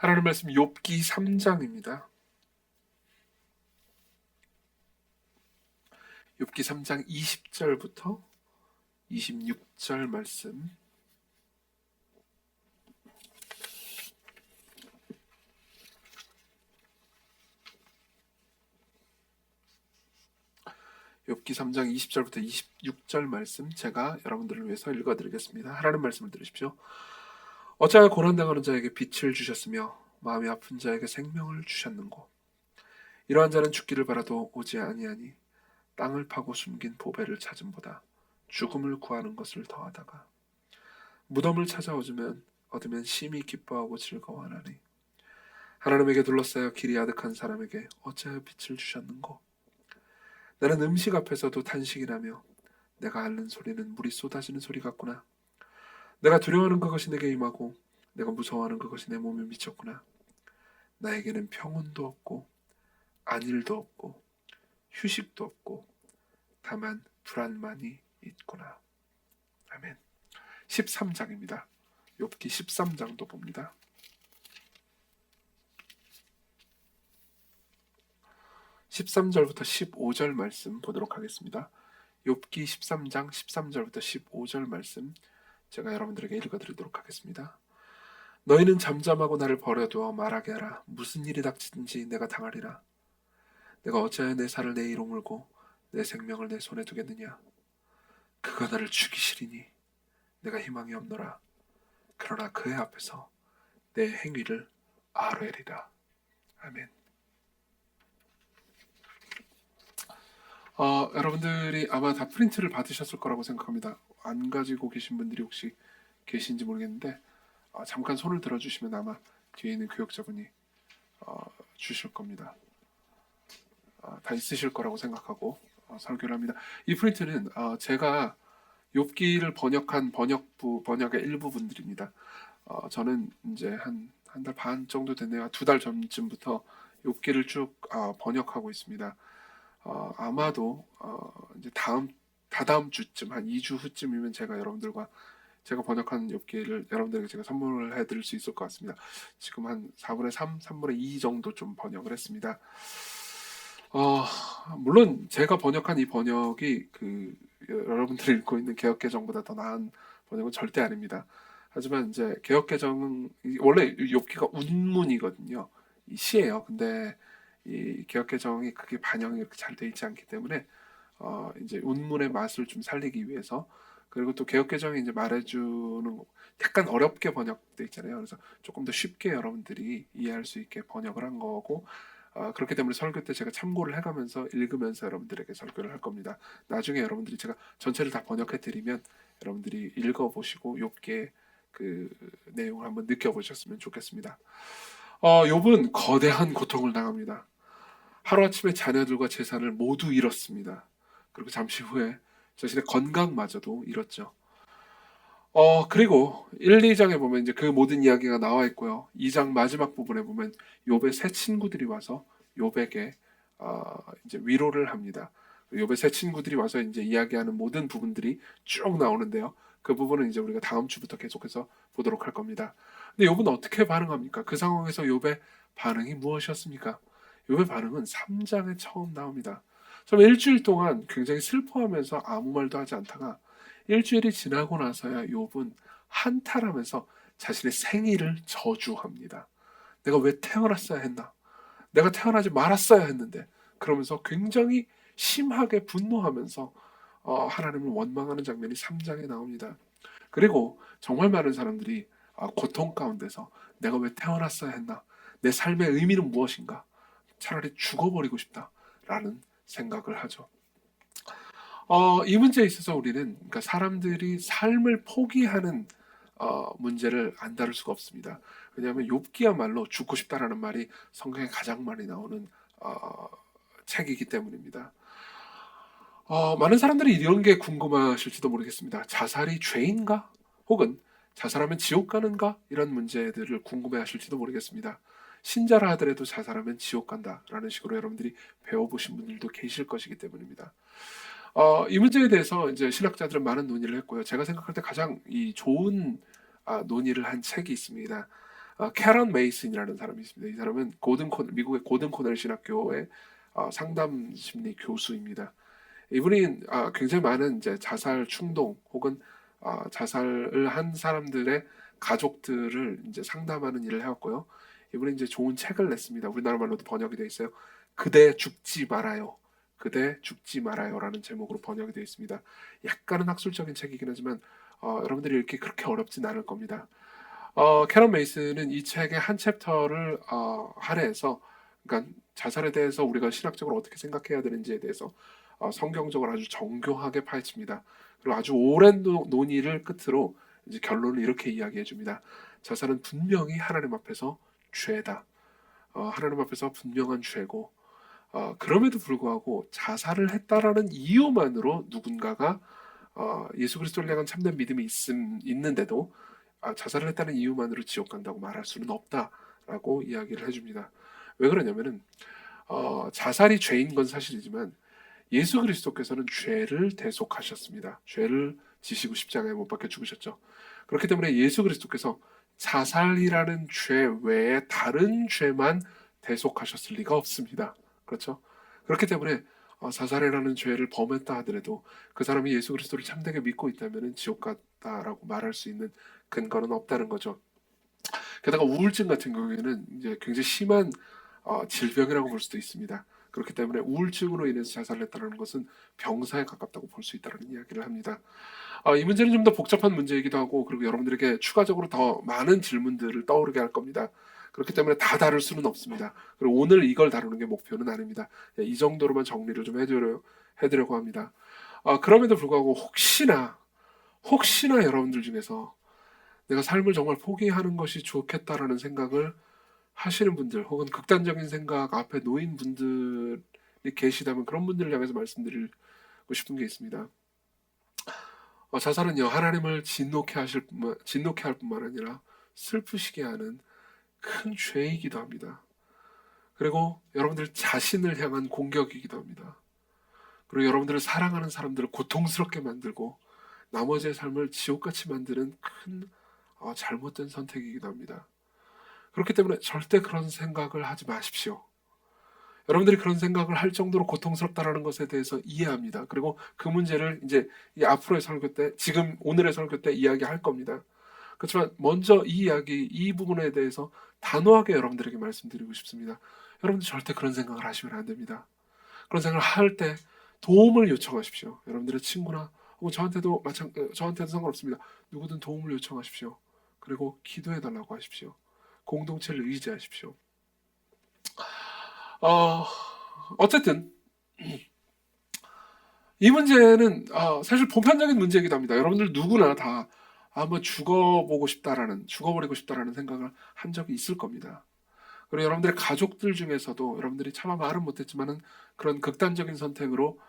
하나님 말씀 욥기 3장입니다. 욥기 3장 20절부터 26절 말씀. 욥기 3장 20절부터 26절 말씀 제가 여러분들을 위해서 읽어드리겠습니다. 하나님 말씀을 들으십시오. 어찌하여 고난당하는 자에게 빛을 주셨으며 마음이 아픈 자에게 생명을 주셨는고. 이러한 자는 죽기를 바라도 오지 아니하니 땅을 파고 숨긴 보배를 찾음보다 죽음을 구하는 것을 더하다가 무덤을 찾아 얻으면 심히 기뻐하고 즐거워하나니. 하나님에게 둘러싸여 길이 아득한 사람에게 어찌하여 빛을 주셨는고. 나는 음식 앞에서도 탄식이 나며 내가 앓는 소리는 물이 쏟아지는 소리 같구나. 내가 두려워하는 그것이 내게 임하고 내가 무서워하는 그것이 내 몸에 미쳤구나. 나에게는 평온도 없고 안일도 없고 휴식도 없고 다만 불안만이 있구나. 아멘. 13장입니다. 욥기 13장도 봅니다. 13절부터 15절 말씀 보도록 하겠습니다. 욥기 13장 13절부터 15절 말씀 제가 여러분들에게 읽어드리도록 하겠습니다. 너희는 잠잠하고 나를 버려두어 말하게 하라. 무슨 일이 닥치든지 내가 당하리라. 내가 어찌하여 내 살을 내 이로 물고 내 생명을 내 손에 두겠느냐. 그가 나를 죽이시리니 내가 희망이 없노라. 그러나 그의 앞에서 내 행위를 아뢰리라. 아멘. 여러분들이 아마 다 프린트를 받으셨을 거라고 생각합니다. 안 가지고 계신 분들이 혹시 계신지 모르겠는데 잠깐 손을 들어주시면 아마 뒤에 있는 교역자분이 주실 겁니다. 다 있으실 거라고 생각하고 설교를 합니다. 이 프린트는 제가 욥기를 번역한 번역의 일부분들입니다. 저는 이제 한 달 반 정도 됐네요. 2달 전쯤부터 욥기를 쭉 번역하고 있습니다. 아마도 이제 다다음 주쯤 한 2주 후쯤이면 제가 여러분들과 제가 번역한 욥기를 여러분들에게 제가 선물을 해드릴 수 있을 것 같습니다. 지금 한 4분의 3, 3분의 2 정도 좀 번역을 했습니다. 물론 제가 번역한 이 번역이 여러분들이 읽고 있는 개역개정보다 더 나은 번역은 절대 아닙니다. 하지만 이제 개역개정은 원래 욥기가 운문이거든요. 이 시예요. 근데 이 개역개정이 그게 반영이 이렇게 잘 돼 있지 않기 때문에 이제 운문의 맛을 좀 살리기 위해서, 그리고 또 개역개정이 이제 말해주는 약간 어렵게 번역돼 있잖아요. 그래서 조금 더 쉽게 여러분들이 이해할 수 있게 번역을 한 거고, 그렇기 때문에 설교 때 제가 참고를 해가면서 읽으면서 여러분들에게 설교를 할 겁니다. 나중에 여러분들이 제가 전체를 다 번역해 드리면 여러분들이 읽어보시고 욥기의 그 내용을 한번 느껴보셨으면 좋겠습니다. 욥은 거대한 고통을 당합니다. 하루아침에 자녀들과 재산을 모두 잃었습니다. 그리고 잠시 후에 자신의 건강마저도 잃었죠. 그리고 1, 2장에 보면 이제 그 모든 이야기가 나와 있고요. 2장 마지막 부분에 보면 욥의 새 친구들이 와서 욥에게 이제 위로를 합니다. 욥의 새 친구들이 와서 이제 이야기하는 모든 부분들이 쭉 나오는데요. 그 부분은 이제 우리가 다음 주부터 계속해서 보도록 할 겁니다. 근데 욥은 어떻게 반응합니까? 그 상황에서 욥의 반응이 무엇이었습니까? 욥의 반응은 3장에 처음 나옵니다. 처음 일주일 동안 굉장히 슬퍼하면서 아무 말도 하지 않다가 일주일이 지나고 나서야 욥은 한탄하면서 자신의 생일을 저주합니다. 내가 왜 태어났어야 했나? 내가 태어나지 말았어야 했는데. 그러면서 굉장히 심하게 분노하면서 하나님을 원망하는 장면이 3장에 나옵니다. 그리고 정말 많은 사람들이 고통 가운데서 내가 왜 태어났어야 했나? 내 삶의 의미는 무엇인가? 차라리 죽어버리고 싶다라는 생각을 하죠. 이 문제에 있어서 우리는, 그러니까 사람들이 삶을 포기하는 문제를 안 다룰 수가 없습니다. 왜냐하면 욥기야말로 죽고 싶다라는 말이 성경에 가장 많이 나오는 책이기 때문입니다. 많은 사람들이 이런 게 궁금하실지도 모르겠습니다. 자살이 죄인가? 혹은 자살하면 지옥 가는가? 이런 문제들을 궁금해하실지도 모르겠습니다. 신자라 하더라도 자살하면 지옥 간다라는 식으로 여러분들이 배워보신 분들도 계실 것이기 때문입니다. 이 문제에 대해서 이제 신학자들은 많은 논의를 했고요. 제가 생각할 때 가장 좋은 논의를 한 책이 있습니다. 캐런 메이슨이라는 사람이 있습니다. 이 사람은 미국의 고든 코넬 신학교의 상담 심리 교수입니다. 이분이 굉장히 많은 이제 자살 충동 혹은 자살을 한 사람들의 가족들을 이제 상담하는 일을 해왔고요. 이분이 이제 좋은 책을 냈습니다. 우리나라 말로도 번역이 되어 있어요. 그대 죽지 말아요. 그대 죽지 말아요라는 제목으로 번역이 되어 있습니다. 약간은 학술적인 책이긴 하지만 여러분들이 읽기 그렇게 어렵진 않을 겁니다. 캐런 메이슨은 이 책의 한 챕터를 할애해서, 그러니까 자살에 대해서 우리가 신학적으로 어떻게 생각해야 되는지에 대해서 성경적으로 아주 정교하게 파헤칩니다. 그리고 아주 오랜 논의를 끝으로 이제 결론을 이렇게 이야기해 줍니다. 자살은 분명히 하나님 앞에서 죄다. 하나님 앞에서 분명한 죄고, 그럼에도 불구하고 자살을 했다라는 이유만으로 누군가가 예수 그리스도를 향한 참된 믿음이 있는데도 자살을 했다는 이유만으로 지옥 간다고 말할 수는 없다라고 이야기를 해줍니다. 왜 그러냐면은 자살이 죄인 건 사실이지만 예수 그리스도께서는 죄를 대속하셨습니다. 죄를 지시고 십자가에 못 박혀 죽으셨죠. 그렇기 때문에 예수 그리스도께서 자살이라는 죄 외에 다른 죄만 대속하셨을 리가 없습니다. 그렇죠? 그렇기 때문에 자살이라는 죄를 범했다 하더라도 그 사람이 예수 그리스도를 참되게 믿고 있다면 지옥 갔다라고 말할 수 있는 근거는 없다는 거죠. 게다가 우울증 같은 경우에는 이제 굉장히 심한 질병이라고 볼 수도 있습니다. 그렇기 때문에 우울증으로 인해서 자살을 했다는 것은 병사에 가깝다고 볼 수 있다는 이야기를 합니다. 이 문제는 좀 더 복잡한 문제이기도 하고, 그리고 여러분들에게 추가적으로 더 많은 질문들을 떠오르게 할 겁니다. 그렇기 때문에 다 다룰 수는 없습니다. 그리고 오늘 이걸 다루는 게 목표는 아닙니다. 이 정도로만 정리를 좀 해드려고 합니다. 그럼에도 불구하고 혹시나 여러분들 중에서 내가 삶을 정말 포기하는 것이 좋겠다라는 생각을 하시는 분들, 혹은 극단적인 생각 앞에 놓인 분들이 계시다면 그런 분들을 향해서 말씀드리고 싶은 게 있습니다. 자살은요, 하나님을 진노케 할 뿐만 아니라 슬프시게 하는 큰 죄이기도 합니다. 그리고 여러분들 자신을 향한 공격이기도 합니다. 그리고 여러분들을 사랑하는 사람들을 고통스럽게 만들고 나머지의 삶을 지옥같이 만드는 큰 잘못된 선택이기도 합니다. 그렇기 때문에 절대 그런 생각을 하지 마십시오. 여러분들이 그런 생각을 할 정도로 고통스럽다라는 것에 대해서 이해합니다. 그리고 그 문제를 이제 이 앞으로의 설교 때, 지금 오늘의 설교 때 이야기할 겁니다. 그렇지만 먼저 이 부분에 대해서 단호하게 여러분들에게 말씀드리고 싶습니다. 여러분들 절대 그런 생각을 하시면 안 됩니다. 그런 생각을 할 때 도움을 요청하십시오. 여러분들의 친구나 혹은 저한테도 상관없습니다. 누구든 도움을 요청하십시오. 그리고 기도해달라고 하십시오. 공동체를 의지하십시오. 어쨌든 이 문제는 사실 보편적인 문제이기도 합니다. 여러분들 누구나 다 한번 죽어버리고 싶다라는 생각을 한 적이 있을 겁니다. 그리고 여러분들의 가족들 중에서도 여러분들이 차마 말은 못했지만은 그런 극단적인 선택으로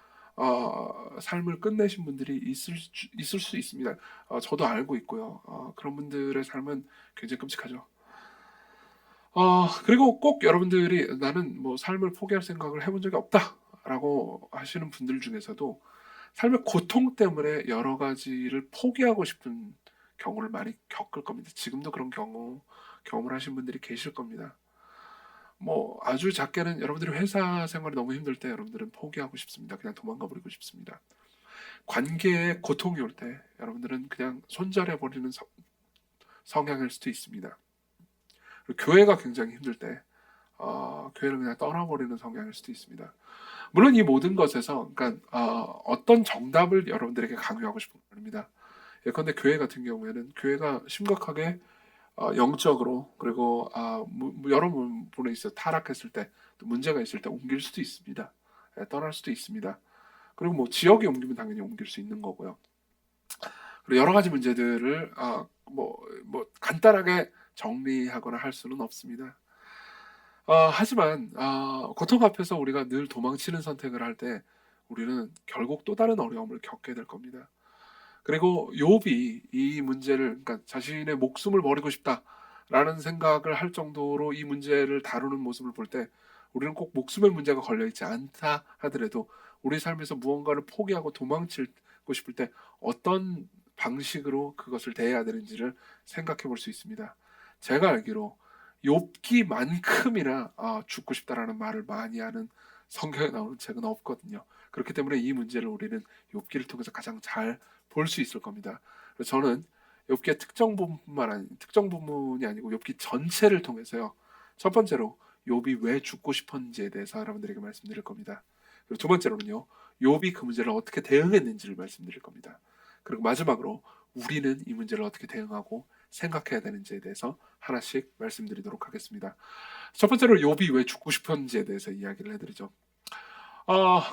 삶을 끝내신 분들이 있을 수 있습니다. 저도 알고 있고요. 그런 분들의 삶은 굉장히 끔찍하죠. 그리고 꼭 여러분들이 나는 뭐 삶을 포기할 생각을 해본 적이 없다라고 하시는 분들 중에서도 삶의 고통 때문에 여러 가지를 포기하고 싶은 경우를 많이 겪을 겁니다. 지금도 그런 경험을 하신 분들이 계실 겁니다. 뭐 아주 작게는 여러분들이 회사 생활이 너무 힘들 때 여러분들은 포기하고 싶습니다. 그냥 도망가 버리고 싶습니다. 관계에 고통이 올 때 여러분들은 그냥 손절해 버리는 성향일 수도 있습니다. 그리고 교회가 굉장히 힘들 때 교회를 그냥 떠나버리는 성향일 수도 있습니다. 물론 이 모든 것에서 그러니까 어떤 정답을 여러분들에게 강요하고 싶은 겁니다. 예컨대 교회 같은 경우에는 교회가 심각하게 영적으로, 그리고 여러 부분에 있어 타락했을 때, 또 문제가 있을 때 옮길 수도 있습니다. 떠날 수도 있습니다. 그리고 뭐 지역에 옮기면 당연히 옮길 수 있는 거고요. 그리고 여러 가지 문제들을 뭐 간단하게 정리하거나 할 수는 없습니다. 하지만 고통 앞에서 우리가 늘 도망치는 선택을 할 때 우리는 결국 또 다른 어려움을 겪게 될 겁니다. 그리고 욥이 이 문제를, 그러니까 자신의 목숨을 버리고 싶다라는 생각을 할 정도로 이 문제를 다루는 모습을 볼 때 우리는 꼭 목숨의 문제가 걸려 있지 않다 하더라도 우리 삶에서 무언가를 포기하고 도망치고 싶을 때 어떤 방식으로 그것을 대해야 되는지를 생각해 볼 수 있습니다. 제가 알기로 욥기만큼이나 죽고 싶다라는 말을 많이 하는 성경에 나오는 책은 없거든요. 그렇기 때문에 이 문제를 우리는 욥기를 통해서 가장 잘 볼 수 있을 겁니다. 그래서 저는 욥기의 특정 부분이 아니고 욥기 전체를 통해서요. 첫 번째로 욥이 왜 죽고 싶었는지에 대해서 여러분들에게 말씀드릴 겁니다. 그리고 두 번째로는요. 욥이 그 문제를 어떻게 대응했는지를 말씀드릴 겁니다. 그리고 마지막으로 우리는 이 문제를 어떻게 대응하고 생각해야 되는지에 대해서 하나씩 말씀드리도록 하겠습니다. 첫 번째로 욥이 왜 죽고 싶었는지에 대해서 이야기를 해드리죠.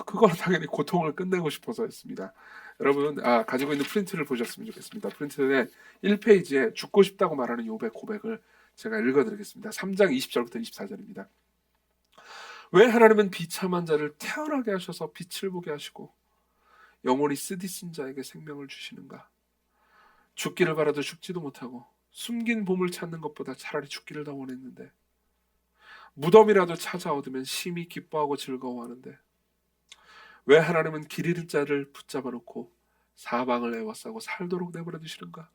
그건 당연히 고통을 끝내고 싶어서였습니다. 여러분 가지고 있는 프린트를 보셨으면 좋겠습니다. 프린트에 1페이지에 죽고 싶다고 말하는 욥의 고백을 제가 읽어드리겠습니다. 3장 20절부터 24절입니다. 왜 하나님은 비참한 자를 태어나게 하셔서 빛을 보게 하시고 영원히 쓰디쓴 자에게 생명을 주시는가? 죽기를 바라도 죽지도 못하고 숨긴 보물 찾는 것보다 차라리 죽기를 더 원했는데 무덤이라도 찾아 얻으면 심히 기뻐하고 즐거워하는데 왜 하나님은 길 잃은 자를 붙잡아 놓고 사방을 애워싸고 살도록 내버려 두시는가?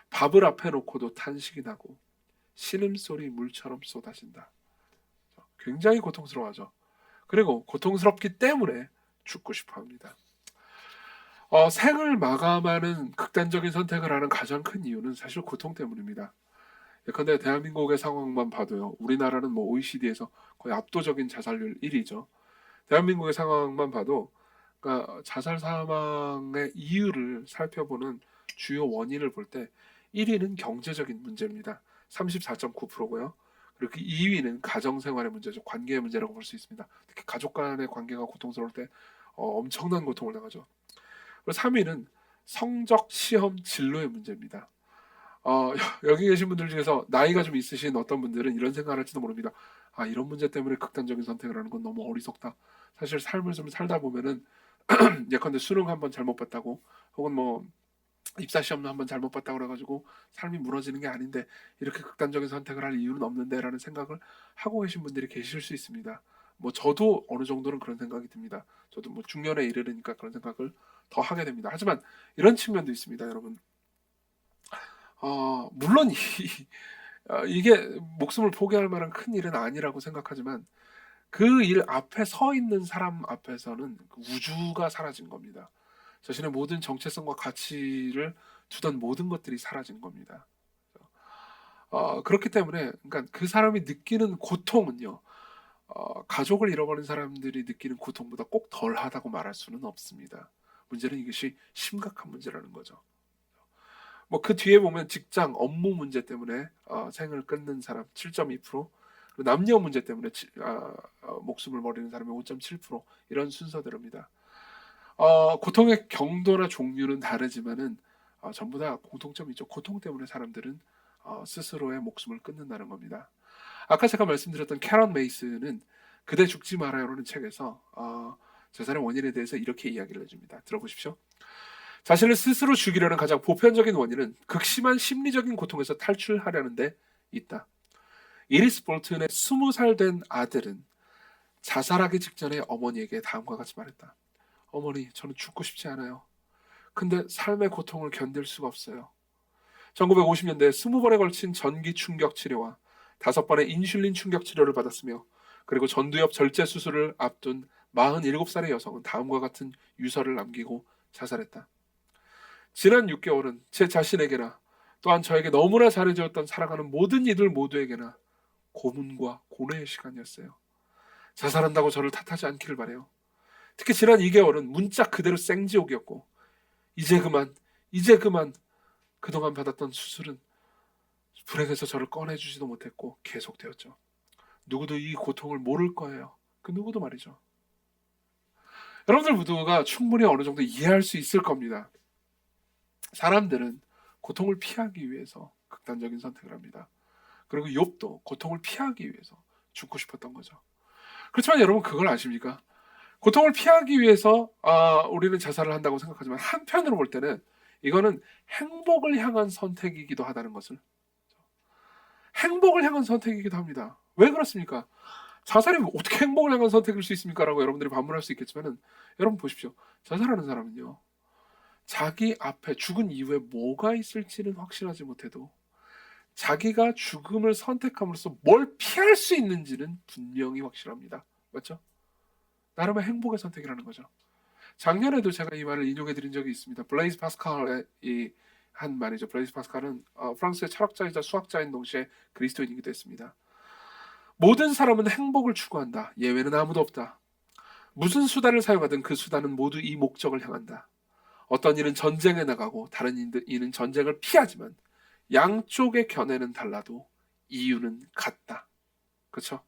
밥을 앞에 놓고도 탄식이 나고 신음소리 물처럼 쏟아진다. 굉장히 고통스러워하죠. 그리고 고통스럽기 때문에 죽고 싶어합니다. 생을 마감하는 극단적인 선택을 하는 가장 큰 이유는 사실 고통 때문입니다. 예컨대 대한민국의 상황만 봐도요. 우리나라는 OECD에서 거의 압도적인 자살률 1위죠. 대한민국의 상황만 봐도 그러니까 자살 사망의 이유를 살펴보는 주요 원인을 볼 때 1위는 경제적인 문제입니다. 34.9%고요. 그리고 2위는 가정생활의 문제죠. 관계의 문제라고 볼 수 있습니다. 특히 가족 간의 관계가 고통스러울 때 엄청난 고통을 당하죠. 그리고 3위는 성적, 시험, 진로의 문제입니다. 여기 계신 분들 중에서 나이가 좀 있으신 어떤 분들은 이런 생각을 할지도 모릅니다. 이런 문제 때문에 극단적인 선택을 하는 건 너무 어리석다. 사실 삶을 좀 살다 보면은 예컨대 수능 한번 잘못 봤다고 혹은 입사 시험도 한번 잘못 봤다고 그래가지고 삶이 무너지는 게 아닌데 이렇게 극단적인 선택을 할 이유는 없는데 라는 생각을 하고 계신 분들이 계실 수 있습니다. 저도 어느 정도는 그런 생각이 듭니다. 저도 중년에 이르니까 그런 생각을 더 하게 됩니다. 하지만 이런 측면도 있습니다, 여러분. 물론 이게 목숨을 포기할 만한 큰 일은 아니라고 생각하지만 그 일 앞에 서 있는 사람 앞에서는 우주가 사라진 겁니다. 자신의 모든 정체성과 가치를 두던 모든 것들이 사라진 겁니다. 그렇기 때문에 그러니까 그 사람이 느끼는 고통은요. 가족을 잃어버린 사람들이 느끼는 고통보다 꼭 덜하다고 말할 수는 없습니다. 문제는 이것이 심각한 문제라는 거죠. 그 뒤에 보면 직장, 업무 문제 때문에 생을 끊는 사람 7.2%, 그리고 남녀 문제 때문에 목숨을 버리는 사람이 5.7% 이런 순서대로입니다. 고통의 경도나 종류는 다르지만은 전부 다 공통점이 있죠. 고통 때문에 사람들은 스스로의 목숨을 끊는다는 겁니다. 아까 제가 말씀드렸던 캐런 메이슨은 그대 죽지 말아요라는 책에서 자살의 원인에 대해서 이렇게 이야기를 해줍니다. 들어보십시오. 자신을 스스로 죽이려는 가장 보편적인 원인은 극심한 심리적인 고통에서 탈출하려는 데 있다. 이리스 볼튼의 20살 된 아들은 자살하기 직전에 어머니에게 다음과 같이 말했다. 어머니, 저는 죽고 싶지 않아요. 근데 삶의 고통을 견딜 수가 없어요. 1950년대 20번에 걸친 전기 충격 치료와 5번의 인슐린 충격 치료를 받았으며 그리고 전두엽 절제 수술을 앞둔 47살의 여성은 다음과 같은 유서를 남기고 자살했다. 지난 6개월은 제 자신에게나 또한 저에게 너무나 잘해주었던 사랑하는 모든 이들 모두에게나 고문과 고뇌의 시간이었어요. 자살한다고 저를 탓하지 않기를 바라요. 특히 지난 2개월은 문자 그대로 생지옥이었고 이제 그만 그동안 받았던 수술은 불행해서 저를 꺼내주지도 못했고 계속되었죠. 누구도 이 고통을 모를 거예요. 그 누구도 말이죠. 여러분들 모두가 충분히 어느 정도 이해할 수 있을 겁니다. 사람들은 고통을 피하기 위해서 극단적인 선택을 합니다. 그리고 욥도 고통을 피하기 위해서 죽고 싶었던 거죠. 그렇지만 여러분 그걸 아십니까? 고통을 피하기 위해서 우리는 자살을 한다고 생각하지만 한편으로 볼 때는 이거는 행복을 향한 선택이기도 하다는 것을, 행복을 향한 선택이기도 합니다. 왜 그렇습니까? 자살이 어떻게 행복을 향한 선택일 수 있습니까? 라고 여러분들이 반문할 수 있겠지만 여러분 보십시오. 자살하는 사람은요. 자기 앞에 죽은 이후에 뭐가 있을지는 확실하지 못해도 자기가 죽음을 선택함으로써 뭘 피할 수 있는지는 분명히 확실합니다. 맞죠? 나름의 행복의 선택이라는 거죠. 작년에도 제가 이 말을 인용해 드린 적이 있습니다. 블레이즈 파스칼이 한 말이죠. 블레이즈 파스칼은 프랑스의 철학자이자 수학자인 동시에 그리스도인이기도 했습니다. 모든 사람은 행복을 추구한다. 예외는 아무도 없다. 무슨 수단을 사용하든 그 수단은 모두 이 목적을 향한다. 어떤 이는 전쟁에 나가고 다른 이는 전쟁을 피하지만 양쪽의 견해는 달라도 이유는 같다. 그렇죠?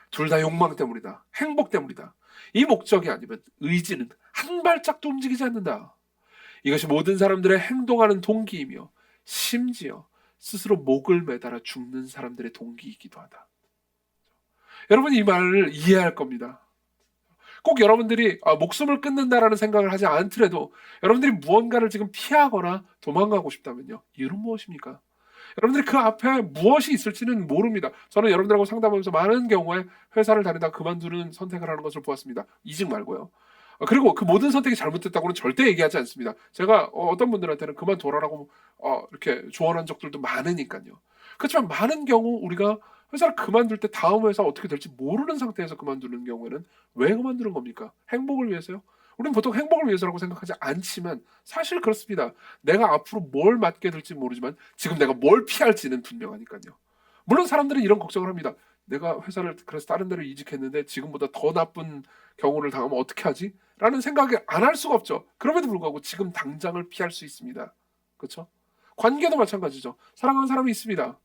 둘 다 욕망 때문이다. 행복 때문이다. 이 목적이 아니면 의지는 한 발짝도 움직이지 않는다. 이것이 모든 사람들의 행동하는 동기이며 심지어 스스로 목을 매달아 죽는 사람들의 동기이기도 하다. 여러분 이 말을 이해할 겁니다. 꼭 여러분들이 목숨을 끊는다라는 생각을 하지 않더라도 여러분들이 무언가를 지금 피하거나 도망가고 싶다면요. 이유는 무엇입니까? 여러분들이 그 앞에 무엇이 있을지는 모릅니다. 저는 여러분들하고 상담하면서 많은 경우에 회사를 다니다가 그만두는 선택을 하는 것을 보았습니다. 이직 말고요. 그리고 그 모든 선택이 잘못됐다고는 절대 얘기하지 않습니다. 제가 어떤 분들한테는 그만둬라라고 이렇게 조언한 적들도 많으니까요. 그렇지만 많은 경우 우리가 회사를 그만둘 때 다음 회사 어떻게 될지 모르는 상태에서 그만두는 경우에는 왜 그만두는 겁니까? 행복을 위해서요? 우리는 보통 행복을 위해서라고 생각하지 않지만 사실 그렇습니다. 내가 앞으로 뭘 맡게 될지 모르지만 지금 내가 뭘 피할지는 분명하니까요. 물론 사람들은 이런 걱정을 합니다. 내가 회사를 그래서 다른 데로 이직했는데 지금보다 더 나쁜 경우를 당하면 어떻게 하지? 라는 생각을 안 할 수가 없죠. 그럼에도 불구하고 지금 당장을 피할 수 있습니다. 그렇죠? 관계도 마찬가지죠. 사랑하는 사람이 있습니다.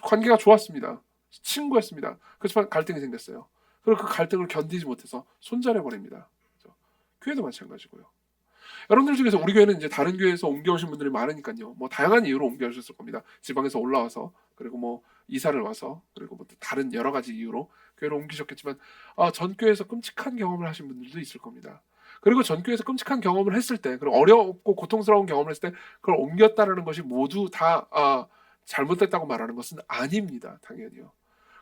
관계가 좋았습니다. 친구였습니다. 그렇지만 갈등이 생겼어요. 그리고 그 갈등을 견디지 못해서 손절해 버립니다. 그렇죠? 교회도 마찬가지고요. 여러분들 중에서 우리 교회는 이제 다른 교회에서 옮겨오신 분들이 많으니까요. 뭐 다양한 이유로 옮겨오셨을 겁니다. 지방에서 올라와서 그리고 뭐 이사를 와서 그리고 뭐 다른 여러 가지 이유로 교회로 옮기셨겠지만 전 교회에서 끔찍한 경험을 하신 분들도 있을 겁니다. 그리고 전 교회에서 끔찍한 경험을 했을 때 그리고 어렵고 고통스러운 경험을 했을 때 그걸 옮겼다라는 것이 모두 다 잘못됐다고 말하는 것은 아닙니다. 당연히요.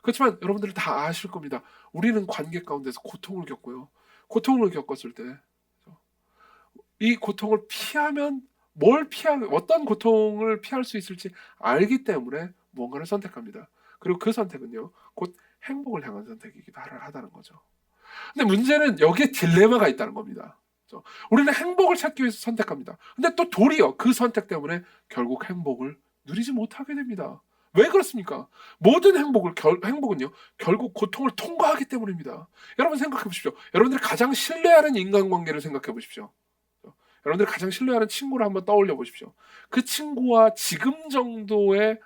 그렇지만 여러분들은 다 아실 겁니다. 우리는 관계 가운데서 고통을 겪고요. 고통을 겪었을 때 이 고통을 피하면 어떤 고통을 피할 수 있을지 알기 때문에 무언가를 선택합니다. 그리고 그 선택은요, 곧 행복을 향한 선택이기도 하다는 거죠. 근데 문제는 여기에 딜레마가 있다는 겁니다. 그렇죠? 우리는 행복을 찾기 위해서 선택합니다. 근데 또 도리어 그 선택 때문에 결국 행복을 누리지 못하게 됩니다. 왜 그렇습니까? 모든 행복은요, 결국 고통을 통과하기 때문입니다. 여러분 생각해 보십시오. 여러분들이 가장 신뢰하는 인간관계를 생각해 보십시오. 여러분들이 가장 신뢰하는 친구를 한번 떠올려 보십시오. 그 친구와 지금 정도의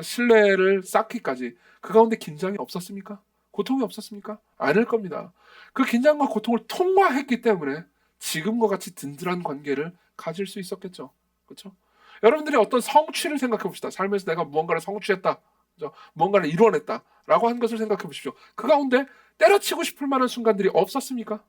신뢰를 쌓기까지 그 가운데 긴장이 없었습니까? 고통이 없었습니까? 아닐 겁니다. 그 긴장과 고통을 통과했기 때문에 지금과 같이 든든한 관계를 가질 수 있었겠죠. 그렇죠? 여러분들이 어떤 성취를 생각해 봅시다. 삶에서 내가 무언가를 성취했다. 그렇죠? 무언가를 이뤄냈다라고 한 것을 생각해 보십시오. 그 가운데 때려치고 싶을 만한 순간들이 없었습니까?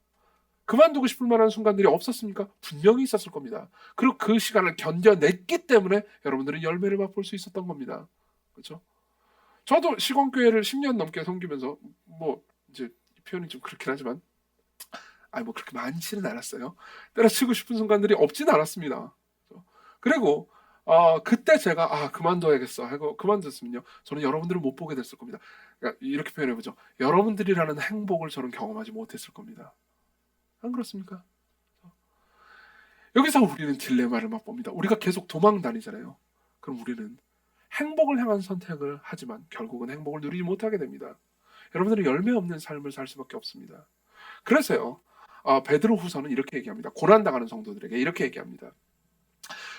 그만두고 싶을 만한 순간들이 없었습니까? 분명히 있었을 겁니다. 그리고 그 시간을 견뎌냈기 때문에 여러분들은 열매를 맛볼 수 있었던 겁니다. 그렇죠? 저도 시공교회를 10년 넘게 섬기면서 뭐 이제 표현이 좀 그렇긴 하지만 뭐 그렇게 많지는 않았어요. 때려치고 싶은 순간들이 없지는 않았습니다. 그렇죠? 그리고 그때 제가 그만둬야겠어 하고 그만뒀으면요, 저는 여러분들을 못 보게 됐을 겁니다. 그러니까 이렇게 표현해보죠. 여러분들이라는 행복을 저는 경험하지 못했을 겁니다. 안 그렇습니까? 여기서 우리는 딜레마를 맛봅니다. 우리가 계속 도망 다니잖아요. 그럼 우리는 행복을 향한 선택을 하지만 결국은 행복을 누리지 못하게 됩니다. 여러분들은 열매 없는 삶을 살 수밖에 없습니다. 그래서요, 베드로 후서는 이렇게 얘기합니다. 고난당하는 성도들에게 이렇게 얘기합니다.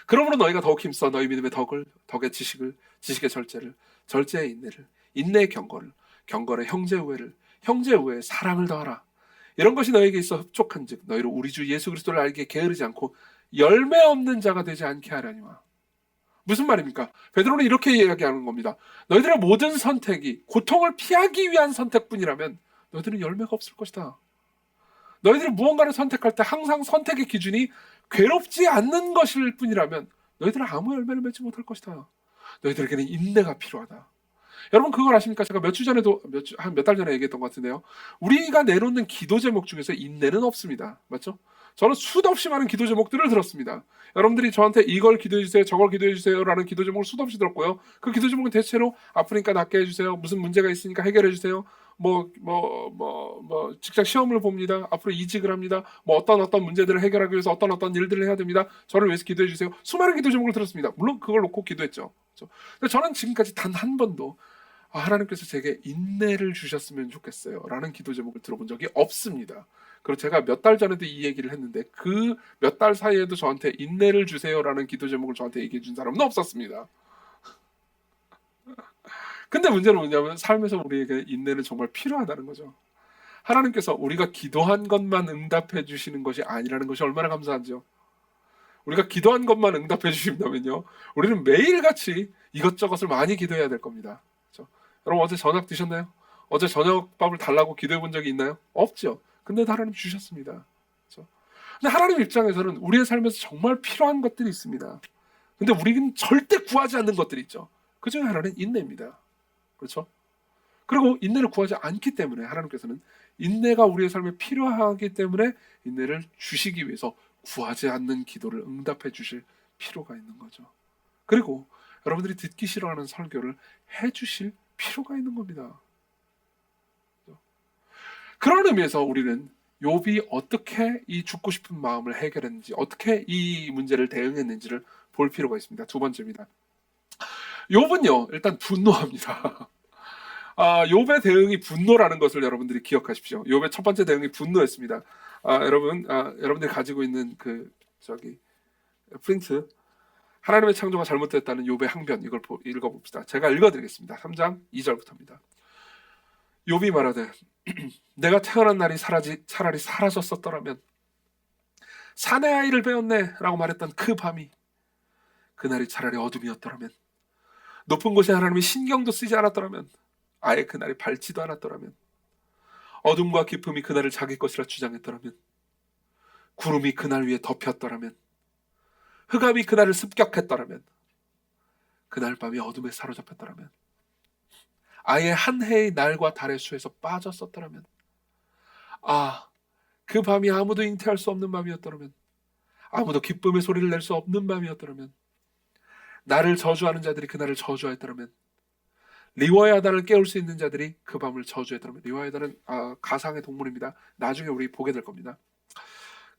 그러므로 너희가 더욱 힘써 너희 믿음의 덕의 지식을, 지식의 절제를, 절제의 인내를, 인내의 경거를, 경거의 형제 우애를, 형제 우애의 사랑을 더하라. 이런 것이 너에게 있어 흡족한즉 너희로 우리 주 예수 그리스도를 알기에 게으르지 않고 열매 없는 자가 되지 않게 하려니와. 무슨 말입니까? 베드로는 이렇게 이야기하는 겁니다. 너희들의 모든 선택이 고통을 피하기 위한 선택뿐이라면 너희들은 열매가 없을 것이다. 너희들이 무언가를 선택할 때 항상 선택의 기준이 괴롭지 않는 것일 뿐이라면 너희들은 아무 열매를 맺지 못할 것이다. 너희들에게는 인내가 필요하다. 여러분 그걸 아십니까? 제가 몇 주 전에도 한 몇 달 전에 얘기했던 것 같은데요. 우리가 내놓는 기도 제목 중에서 인내는 없습니다. 맞죠? 저는 수도 없이 많은 기도 제목들을 들었습니다. 여러분들이 저한테 이걸 기도해 주세요, 저걸 기도해 주세요라는 기도 제목을 수도 없이 들었고요. 그 기도 제목은 대체로 아프니까 낫게 해주세요, 무슨 문제가 있으니까 해결해 주세요, 직장 시험을 봅니다, 앞으로 이직을 합니다, 뭐 어떤 문제들을 해결하기 위해서 어떤 일들을 해야 됩니다, 저를 위해서 기도해 주세요. 수많은 기도 제목을 들었습니다. 물론 그걸 놓고 기도했죠. 그렇죠? 근데 저는 지금까지 단 한 번도 하나님께서 제게 인내를 주셨으면 좋겠어요 라는 기도 제목을 들어본 적이 없습니다. 그리고 제가 몇 달 전에도 이 얘기를 했는데 그 몇 달 사이에도 저한테 인내를 주세요라는 기도 제목을 저한테 얘기해 준 사람은 없었습니다. 근데 문제는 뭐냐면 삶에서 우리에게 인내는 정말 필요하다는 거죠. 하나님께서 우리가 기도한 것만 응답해 주시는 것이 아니라는 것이 얼마나 감사한지요. 우리가 기도한 것만 응답해 주신다면요, 우리는 매일같이 이것저것을 많이 기도해야 될 겁니다. 그렇죠? 여러분 어제 저녁 드셨나요? 어제 저녁밥을 달라고 기도해 본 적이 있나요? 없죠. 근데 하나님 주셨습니다. 그렇죠? 근데 하나님 입장에서는 우리의 삶에서 정말 필요한 것들이 있습니다. 근데 우리는 절대 구하지 않는 것들이 있죠. 그 중에 하나는 인내입니다. 그렇죠? 그리고 인내를 구하지 않기 때문에 하나님께서는 인내가 우리의 삶에 필요하기 때문에 인내를 주시기 위해서 구하지 않는 기도를 응답해 주실 필요가 있는 거죠. 그리고 여러분들이 듣기 싫어하는 설교를 해 주실 필요가 있는 겁니다. 그런 의미에서 우리는 욥이 어떻게 이 죽고 싶은 마음을 해결했는지, 어떻게 이 문제를 대응했는지를 볼 필요가 있습니다. 두 번째입니다. 욥은요, 일단 분노합니다. 욥의 대응이 분노라는 것을 여러분들이 기억하십시오. 욥의 첫 번째 대응이 분노였습니다. 여러분들이 가지고 있는 프린트, 하나님의 창조가 잘못됐다는 욥의 항변, 이걸 읽어봅시다. 제가 읽어드리겠습니다. 3장 2절부터입니다. 욥이 말하되 내가 태어난 날이 차라리 사라졌었더라면, 사내 아이를 배웠네 라고 말했던 그 밤이, 그날이 차라리 어둠이었더라면, 높은 곳에 하나님이 신경도 쓰지 않았더라면, 아예 그날이 밝지도 않았더라면, 어둠과 기쁨이 그날을 자기 것이라 주장했더라면, 구름이 그날 위에 덮였더라면, 흑암이 그날을 습격했더라면, 그날 밤이 어둠에 사로잡혔더라면, 아예 한 해의 날과 달의 수에서 빠졌었더라면, 그 밤이 아무도 잉태할 수 없는 밤이었더라면, 아무도 기쁨의 소리를 낼 수 없는 밤이었더라면, 나를 저주하는 자들이 그날을 저주하였더라면, 리워야단을 깨울 수 있는 자들이 그 밤을 저주했더라면. 리워야단은 가상의 동물입니다. 나중에 우리 보게 될 겁니다.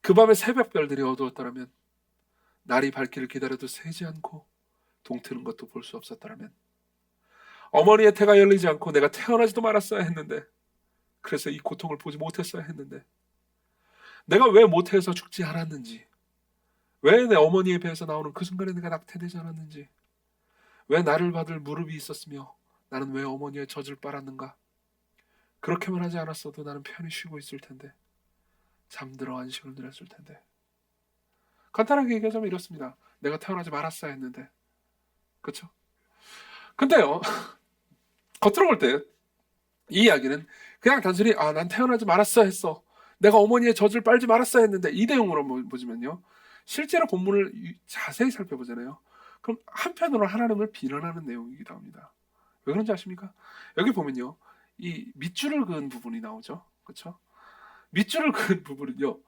그 밤에 새벽별들이 어두웠더라면, 날이 밝기를 기다려도 새지 않고 동트는 것도 볼 수 없었더라면, 어머니의 태가 열리지 않고 내가 태어나지도 말았어야 했는데, 그래서 이 고통을 보지 못했어야 했는데, 내가 왜 모태에서 죽지 않았는지, 왜 내 어머니의 배에서 나오는 그 순간에 내가 낙태되지 않았는지, 왜 나를 받을 무릎이 있었으며 나는 왜 어머니의 젖을 빨았는가. 그렇게만 하지 않았어도 나는 편히 쉬고 있을 텐데, 잠들어 안식을 누렸을 텐데. 간단하게 얘기하자면 이렇습니다. 내가 태어나지 말았어야 했는데. 그렇죠? 근데요, 겉으로 볼 때 이 이야기는 그냥 단순히 난 태어나지 말았어야 했어, 내가 어머니의 젖을 빨지 말았어야 했는데, 이 내용으로 보지만요, 실제로 본문을 자세히 살펴보잖아요. 그럼 한편으로 하나님을 비난하는 내용이기도 합니다. 왜 그런지 아십니까? 여기 보면요, 이 밑줄을 그은 부분이 나오죠. 그렇죠? 밑줄을 그은 부분은요,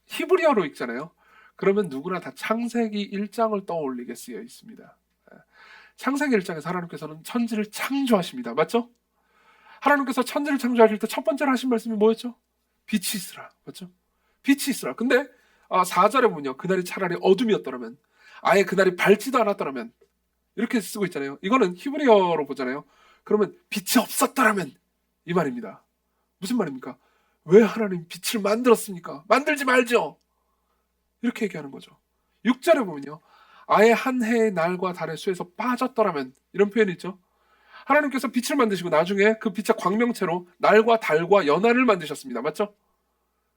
히브리어로 읽잖아요. 그러면 누구나 다 창세기 1장을 떠올리게 쓰여 있습니다. 창세기 1장에서 하나님께서는 천지를 창조하십니다. 맞죠? 하나님께서 천지를 창조하실 때 첫 번째로 하신 말씀이 뭐였죠? 빛이 있으라. 맞죠? 빛이 있으라. 근데 4절에 보면요, 그날이 차라리 어둠이었더라면, 아예 그날이 밝지도 않았더라면, 이렇게 쓰고 있잖아요. 이거는 히브리어로 보잖아요. 그러면 빛이 없었더라면, 이 말입니다. 무슨 말입니까? 왜 하나님 빛을 만들었습니까? 만들지 말죠. 이렇게 얘기하는 거죠. 6절에 보면요, 아예 한 해의 날과 달의 수에서 빠졌더라면, 이런 표현이 있죠. 하나님께서 빛을 만드시고 나중에 그 빛의 광명체로 날과 달과 연한을 만드셨습니다. 맞죠?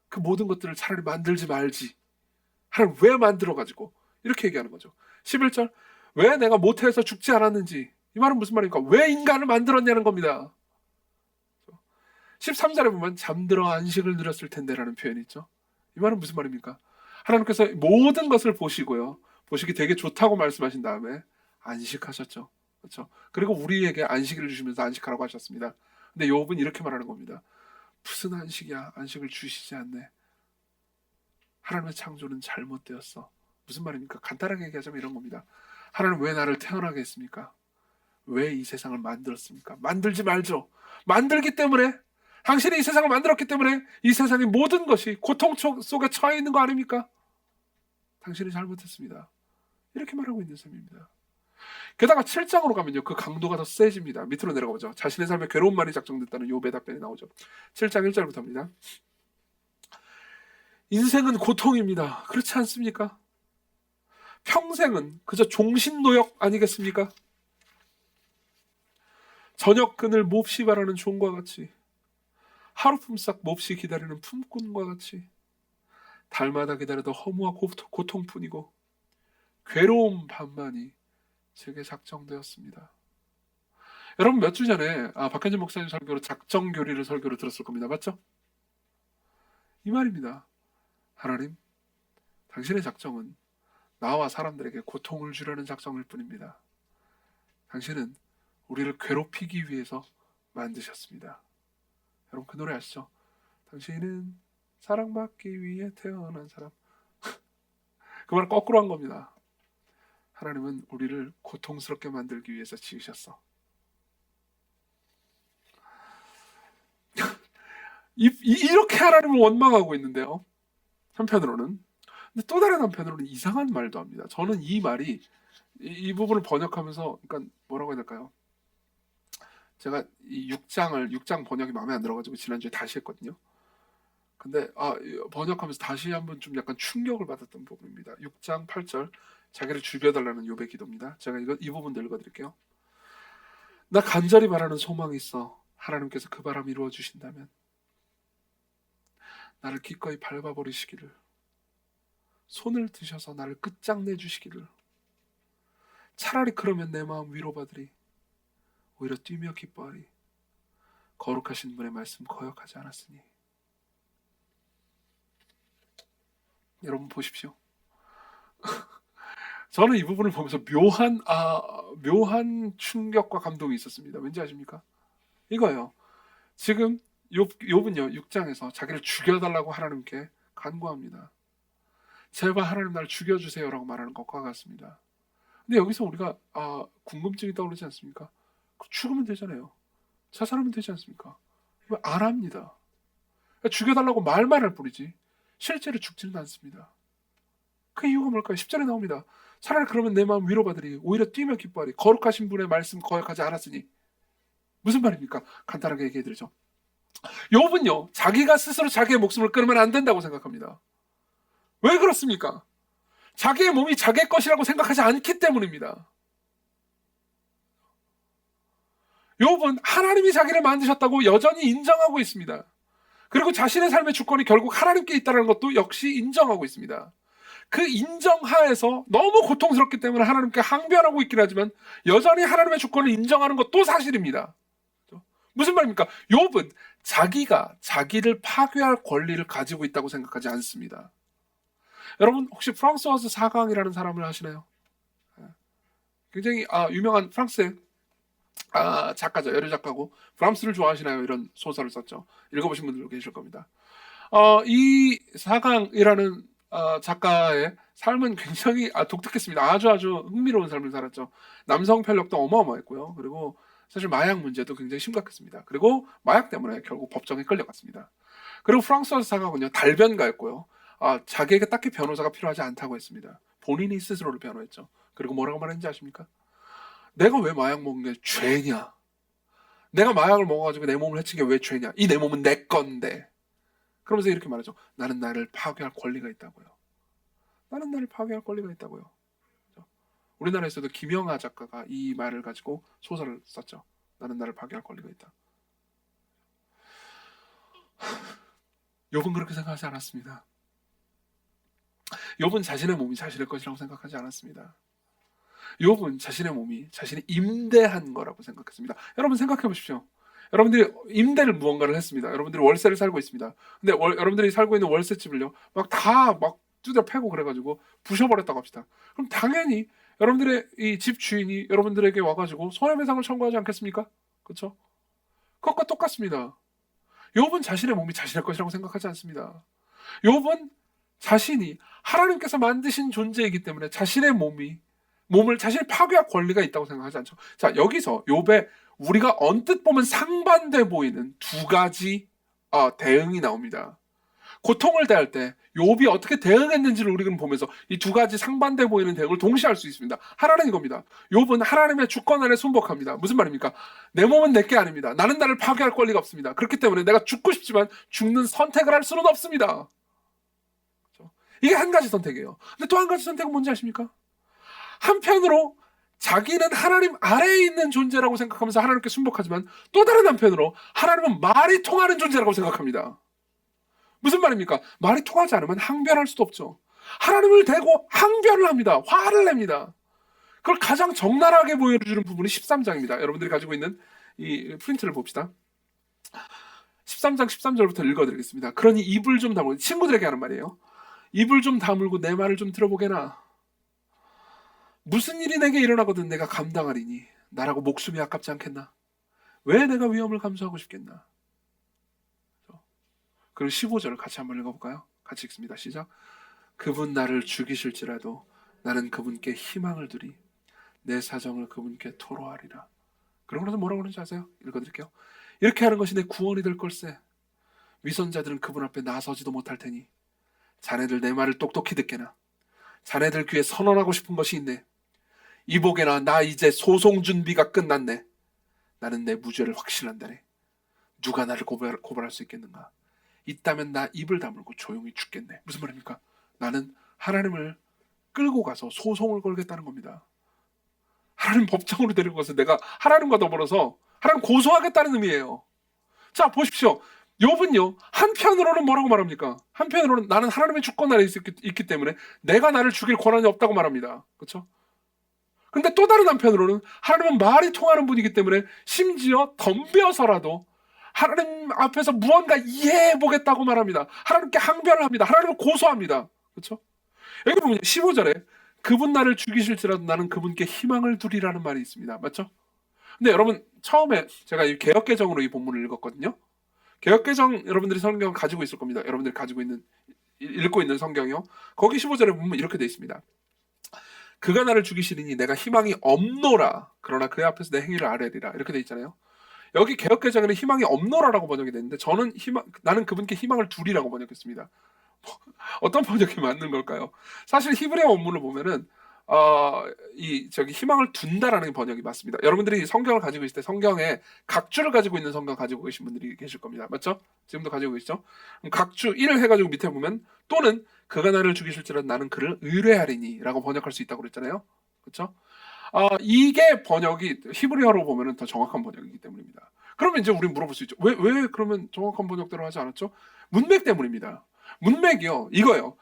그 모든 것들을 차라리 만들지 말지, 하나님 왜 만들어가지고, 이렇게 얘기하는 거죠. 11절, 왜 내가 모태에서 죽지 않았는지, 이 말은 무슨 말입니까? 왜 인간을 만들었냐는 겁니다. 13절에 보면 잠들어 안식을 누렸을 텐데 라는 표현이 있죠. 이 말은 무슨 말입니까? 하나님께서 모든 것을 보시고요, 보시기 되게 좋다고 말씀하신 다음에 안식하셨죠. 그렇죠? 그리고 우리에게 안식을 주시면서 안식하라고 하셨습니다. 근데 욥은 이렇게 말하는 겁니다. 무슨 안식이야, 안식을 주시지 않네. 하나님의 창조는 잘못되었어. 무슨 말입니까? 간단하게 얘기하자면 이런 겁니다. 하나님 왜 나를 태어나게 했습니까? 왜 이 세상을 만들었습니까? 만들지 말죠. 만들기 때문에, 당신이 이 세상을 만들었기 때문에 이 세상의 모든 것이 고통 속에 처해 있는 거 아닙니까? 당신이 잘못했습니다. 이렇게 말하고 있는 셈입니다. 게다가 7장으로 가면요, 그 강도가 더 세집니다. 밑으로 내려가 보죠. 자신의 삶에 괴로운 말이 작정됐다는 욥의 답변이 나오죠. 7장 1절부터입니다. 인생은 고통입니다. 그렇지 않습니까? 평생은 그저 종신노역 아니겠습니까? 저녁 그늘 몹시 바라는 종과 같이, 하루 품삯 몹시 기다리는 품꾼과 같이, 달마다 기다려도 허무와 고통뿐이고 괴로움 반만이 제게 작정되었습니다. 여러분 몇 주 전에 박현진 목사님 설교로 작정교리를 설교로 들었을 겁니다. 맞죠? 이 말입니다. 하나님, 당신의 작정은 나와 사람들에게 고통을 주려는 작정일 뿐입니다. 당신은 우리를 괴롭히기 위해서 만드셨습니다. 여러분 그 노래 아시죠? 당신은 사랑받기 위해 태어난 사람. 그 말을 거꾸로 한 겁니다. 하나님은 우리를 고통스럽게 만들기 위해서 지으셨어. 이렇게 하나님을 원망하고 있는데요. 한편으로는. 근데 또 다른 한편으로는 이상한 말도 합니다. 저는 이 말이 이 부분을 번역하면서, 그러니까 뭐라고 해야 될까요? 제가 이 6장 번역이 마음에 안 들어가지고 지난주에 다시 했거든요. 근데 번역하면서 다시 한번 좀 약간 충격을 받았던 부분입니다. 6장 8절, 자기를 죽여달라는 욥의 기도입니다. 제가 이 부분도 읽어드릴게요. 나 간절히 바라는 소망이 있어. 하나님께서 그 바람 이루어 주신다면 나를 기꺼이 밟아버리시기를, 손을 드셔서 나를 끝장내 주시기를. 차라리 그러면 내 마음 위로받으리. 오히려 뛰며 기뻐하리. 거룩하신 분의 말씀 거역하지 않았으니. 여러분 보십시오. 저는 이 부분을 보면서 묘한 충격과 감동이 있었습니다. 왠지 아십니까? 이거예요. 지금 욥은요 6장에서 자기를 죽여달라고 하나님께 간구합니다. 제발 하나님 나를 죽여주세요라고 말하는 것과 같습니다. 근데 여기서 우리가 궁금증이 떠오르지 않습니까? 죽으면 되잖아요. 자살하면 되지 않습니까? 왜 안 합니다. 죽여달라고 말만 할 뿐이지 실제로 죽지는 않습니다. 그 이유가 뭘까요? 10절에 나옵니다. 차라리 그러면 내 마음 위로받으리. 오히려 뛰며 기뻐하리. 거룩하신 분의 말씀 거역하지 않았으니. 무슨 말입니까? 간단하게 얘기해드리죠. 욥은요 자기가 스스로 자기의 목숨을 끊으면 안 된다고 생각합니다. 왜 그렇습니까? 자기의 몸이 자기의 것이라고 생각하지 않기 때문입니다. 욥은 하나님이 자기를 만드셨다고 여전히 인정하고 있습니다. 그리고 자신의 삶의 주권이 결국 하나님께 있다는 것도 역시 인정하고 있습니다. 그 인정하에서 너무 고통스럽기 때문에 하나님께 항변하고 있긴 하지만 여전히 하나님의 주권을 인정하는 것도 사실입니다. 무슨 말입니까? 욥은 자기가 자기를 파괴할 권리를 가지고 있다고 생각하지 않습니다. 여러분 혹시 프랑스와즈 사강이라는 사람을 아시나요? 굉장히 유명한 프랑스의 작가죠. 여류 작가고 브람스를 좋아하시나요? 이런 소설을 썼죠. 읽어보신 분들 계실 겁니다. 이 사강이라는 작가의 삶은 굉장히 독특했습니다. 아주 흥미로운 삶을 살았죠. 남성 편력도 어마어마했고요. 그리고 사실 마약 문제도 굉장히 심각했습니다. 그리고 마약 때문에 결국 법정에 끌려갔습니다. 그리고 프랑스와즈 사강은요 달변가였고요. 자기에게 딱히 변호사가 필요하지 않다고 했습니다. 본인이 스스로를 변호했죠. 그리고 뭐라고 말했는지 아십니까? 내가 왜 마약 먹은 게 죄냐? 내가 마약을 먹어가지고 내 몸을 해친 게 왜 죄냐? 이 내 몸은 내 건데. 그러면서 이렇게 말하죠. 나는 나를 파괴할 권리가 있다고요. 나는 나를 파괴할 권리가 있다고요. 우리나라에서도 김영하 작가가 이 말을 가지고 소설을 썼죠. 나는 나를 파괴할 권리가 있다. 욥은 그렇게 생각하지 않았습니다. 욥은 자신의 몸이 자신의 것이라고 생각하지 않았습니다. 욥은 자신의 몸이 자신이 임대한 거라고 생각했습니다. 여러분 생각해 보십시오. 여러분들이 임대를 무언가를 했습니다. 여러분들이 월세를 살고 있습니다. 근데 여러분들이 살고 있는 월세집을요 막 두드려 패고 그래가지고 부셔버렸다고 합시다. 그럼 당연히 여러분들의 이 집 주인이 여러분들에게 와가지고 손해배상을 청구하지 않겠습니까? 그렇죠? 그것과 똑같습니다. 욥은 자신의 몸이 자신의 것이라고 생각하지 않습니다. 욥은 자신이 하나님께서 만드신 존재이기 때문에 자신의 몸을 자신이 파괴할 권리가 있다고 생각하지 않죠. 자, 여기서 욥에 우리가 언뜻 보면 상반돼 보이는 두 가지 대응이 나옵니다. 고통을 대할 때 욥이 어떻게 대응했는지를 우리는 보면서 이 두 가지 상반돼 보이는 대응을 동시에 할 수 있습니다. 하나는 이겁니다. 욥은 하나님의 주권 아래 순복합니다. 무슨 말입니까? 내 몸은 내게 아닙니다. 나는 나를 파괴할 권리가 없습니다. 그렇기 때문에 내가 죽고 싶지만 죽는 선택을 할 수는 없습니다. 이게 한 가지 선택이에요. 근데 또 한 가지 선택은 뭔지 아십니까? 한편으로 자기는 하나님 아래에 있는 존재라고 생각하면서 하나님께 순복하지만 또 다른 한편으로 하나님은 말이 통하는 존재라고 생각합니다. 무슨 말입니까? 말이 통하지 않으면 항변할 수도 없죠. 하나님을 대고 항변을 합니다. 화를 냅니다. 그걸 가장 적나라하게 보여주는 부분이 13장입니다. 여러분들이 가지고 있는 이 프린트를 봅시다. 13장 13절부터 읽어드리겠습니다. 그러니 입을 좀 다물고, 친구들에게 하는 말이에요. 입을 좀 다물고 내 말을 좀 들어보게나. 무슨 일이 내게 일어나거든 내가 감당하리니 나라고 목숨이 아깝지 않겠나? 왜 내가 위험을 감수하고 싶겠나? 그리고 15절을 같이 한번 읽어볼까요? 같이 읽습니다. 시작. 그분 나를 죽이실지라도 나는 그분께 희망을 두리 내 사정을 그분께 토로하리라. 그러고 나서 뭐라고 그러는지 아세요? 읽어드릴게요. 이렇게 하는 것이 내 구원이 될 걸세. 위선자들은 그분 앞에 나서지도 못할 테니 자네들 내 말을 똑똑히 듣게나. 자네들 귀에 선언하고 싶은 것이 있네. 이보게나 나 이제 소송 준비가 끝났네. 나는 내 무죄를 확신한다네. 누가 나를 고발할 수 있겠는가? 있다면 나 입을 다물고 조용히 죽겠네. 무슨 말입니까? 나는 하나님을 끌고 가서 소송을 걸겠다는 겁니다. 하나님 법정으로 데리고 가서 내가 하나님과 더불어서 하나님 고소하겠다는 의미예요. 자, 보십시오. 욥은요, 한편으로는 뭐라고 말합니까? 한편으로는 나는 하나님의 주권 아래 있기 때문에 내가 나를 죽일 권한이 없다고 말합니다. 그렇죠? 근데 또 다른 한편으로는 하나님은 말이 통하는 분이기 때문에 심지어 덤벼서라도 하나님 앞에서 무언가 이해해 보겠다고 말합니다. 하나님께 항변을 합니다. 하나님을 고소합니다. 그렇죠? 여기 보면 15절에 그분 나를 죽이실지라도 나는 그분께 희망을 두리라는 말이 있습니다. 맞죠? 근데 여러분, 처음에 제가 이 개역개정으로 이 본문을 읽었거든요. 개역개정 여러분들이 성경을 가지고 있을 겁니다. 여러분들이 읽고 있는 성경이요. 거기 15절에 보면 이렇게 되어 있습니다. 그가 나를 죽이시리니 내가 희망이 없노라. 그러나 그의 앞에서 내 행위를 아뢰리라. 이렇게 되어 있잖아요. 여기 개역개정에는 희망이 없노라라고 번역이 됐는데 저는 나는 그분께 희망을 두리라고 번역했습니다. 어떤 번역이 맞는 걸까요? 사실 히브리어 원문을 보면은 희망을 둔다라는 번역이 맞습니다. 여러분들이 성경을 가지고 있을 때 성경에 각주를 가지고 있는 성경 가지고 계신 분들이 계실 겁니다. 맞죠? 지금도 가지고 계시죠? 그럼 각주 1을 해가지고 밑에 보면 또는 그가 나를 죽이실지라도 나는 그를 의뢰하리니 라고 번역할 수 있다고 그랬잖아요. 그렇죠? 이게 번역이 히브리어로 보면은 더 정확한 번역이기 때문입니다. 그러면 이제 우리 물어볼 수 있죠. 왜 그러면 정확한 번역대로 하지 않았죠? 문맥 때문입니다. 문맥이요, 이거요.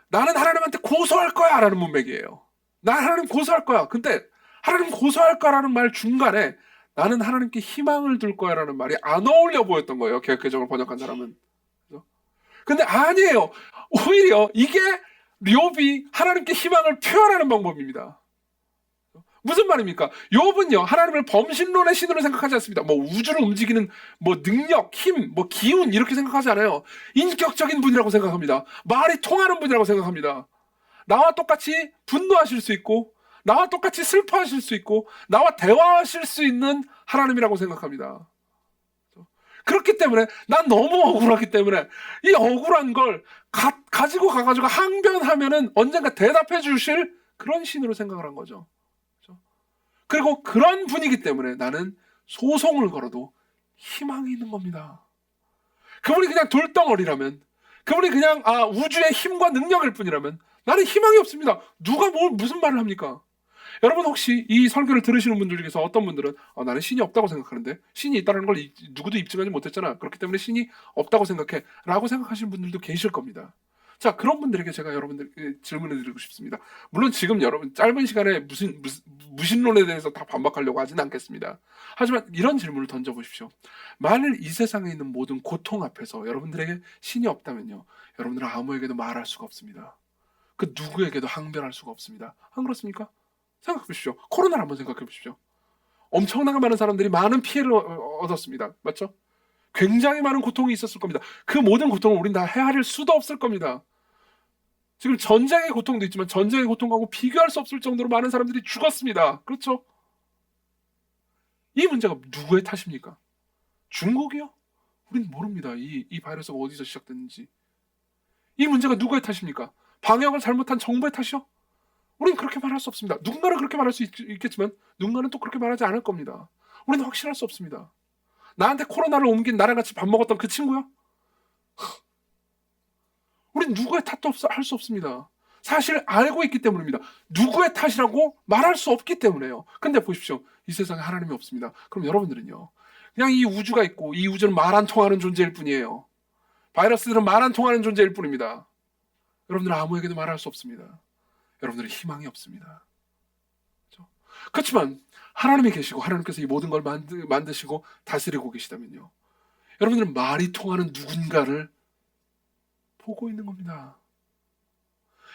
나는 하나님한테 고소할 거야 라는 문맥이에요. 나 하나님 고소할 거야. 근데 하나님 고소할 거라는 말 중간에 나는 하나님께 희망을 둘 거야 라는 말이 안 어울려 보였던 거예요. 개역개정을 번역한 사람은. 근데 아니에요. 오히려 이게 욥이 하나님께 희망을 표현하는 방법입니다. 무슨 말입니까? 욥은요, 하나님을 범신론의 신으로 생각하지 않습니다. 뭐 우주를 움직이는 뭐 능력, 힘, 뭐 기운 이렇게 생각하지 않아요. 인격적인 분이라고 생각합니다. 말이 통하는 분이라고 생각합니다. 나와 똑같이 분노하실 수 있고 나와 똑같이 슬퍼하실 수 있고 나와 대화하실 수 있는 하나님이라고 생각합니다. 그렇기 때문에 난 너무 억울하기 때문에 이 억울한 걸 가지고 가가지고 항변하면은 언젠가 대답해 주실 그런 신으로 생각을 한 거죠. 그리고 그런 분이기 때문에 나는 소송을 걸어도 희망이 있는 겁니다. 그분이 그냥 돌덩어리라면, 그분이 그냥 우주의 힘과 능력일 뿐이라면 나는 희망이 없습니다. 누가 무슨 말을 합니까? 여러분 혹시 이 설교를 들으시는 분들 중에서 어떤 분들은 나는 신이 없다고 생각하는데 신이 있다는 걸 누구도 입증하지 못했잖아. 그렇기 때문에 신이 없다고 생각해 라고 생각하시는 분들도 계실 겁니다. 자, 그런 분들에게 제가 여러분들께 질문을 드리고 싶습니다. 물론 지금 여러분 짧은 시간에 무신론에 대해서 다 반박하려고 하진 않겠습니다. 하지만 이런 질문을 던져보십시오. 만일 이 세상에 있는 모든 고통 앞에서 여러분들에게 신이 없다면요, 여러분들은 아무에게도 말할 수가 없습니다. 그 누구에게도 항변할 수가 없습니다. 안 그렇습니까? 생각해 보십시오. 코로나를 한번 생각해 보십시오. 엄청나게 많은 사람들이 많은 피해를 얻었습니다. 맞죠? 굉장히 많은 고통이 있었을 겁니다. 그 모든 고통을 우린 다 헤아릴 수도 없을 겁니다. 지금 전쟁의 고통도 있지만 전쟁의 고통하고 비교할 수 없을 정도로 많은 사람들이 죽었습니다. 그렇죠? 이 문제가 누구의 탓입니까? 중국이요? 우리는 모릅니다. 이 바이러스가 어디서 시작됐는지. 이 문제가 누구의 탓입니까? 방역을 잘못한 정부의 탓이요? 우리는 그렇게 말할 수 없습니다. 누군가는 그렇게 말할 수 있겠지만 누군가는 또 그렇게 말하지 않을 겁니다. 우리는 확신할 수 없습니다. 나한테 코로나를 옮긴 나랑 같이 밥 먹었던 그 친구요? 우린 누구의 탓도 할 수 없습니다. 사실 알고 있기 때문입니다. 누구의 탓이라고 말할 수 없기 때문에요. 근데 보십시오. 이 세상에 하나님이 없습니다. 그럼 여러분들은요. 그냥 이 우주가 있고 이 우주는 말 안 통하는 존재일 뿐이에요. 바이러스들은 말 안 통하는 존재일 뿐입니다. 여러분들은 아무에게도 말할 수 없습니다. 여러분들은 희망이 없습니다. 그렇죠? 그렇지만 하나님이 계시고 하나님께서 이 모든 걸 만드시고 다스리고 계시다면요. 여러분들은 말이 통하는 누군가를 보고 있는 겁니다.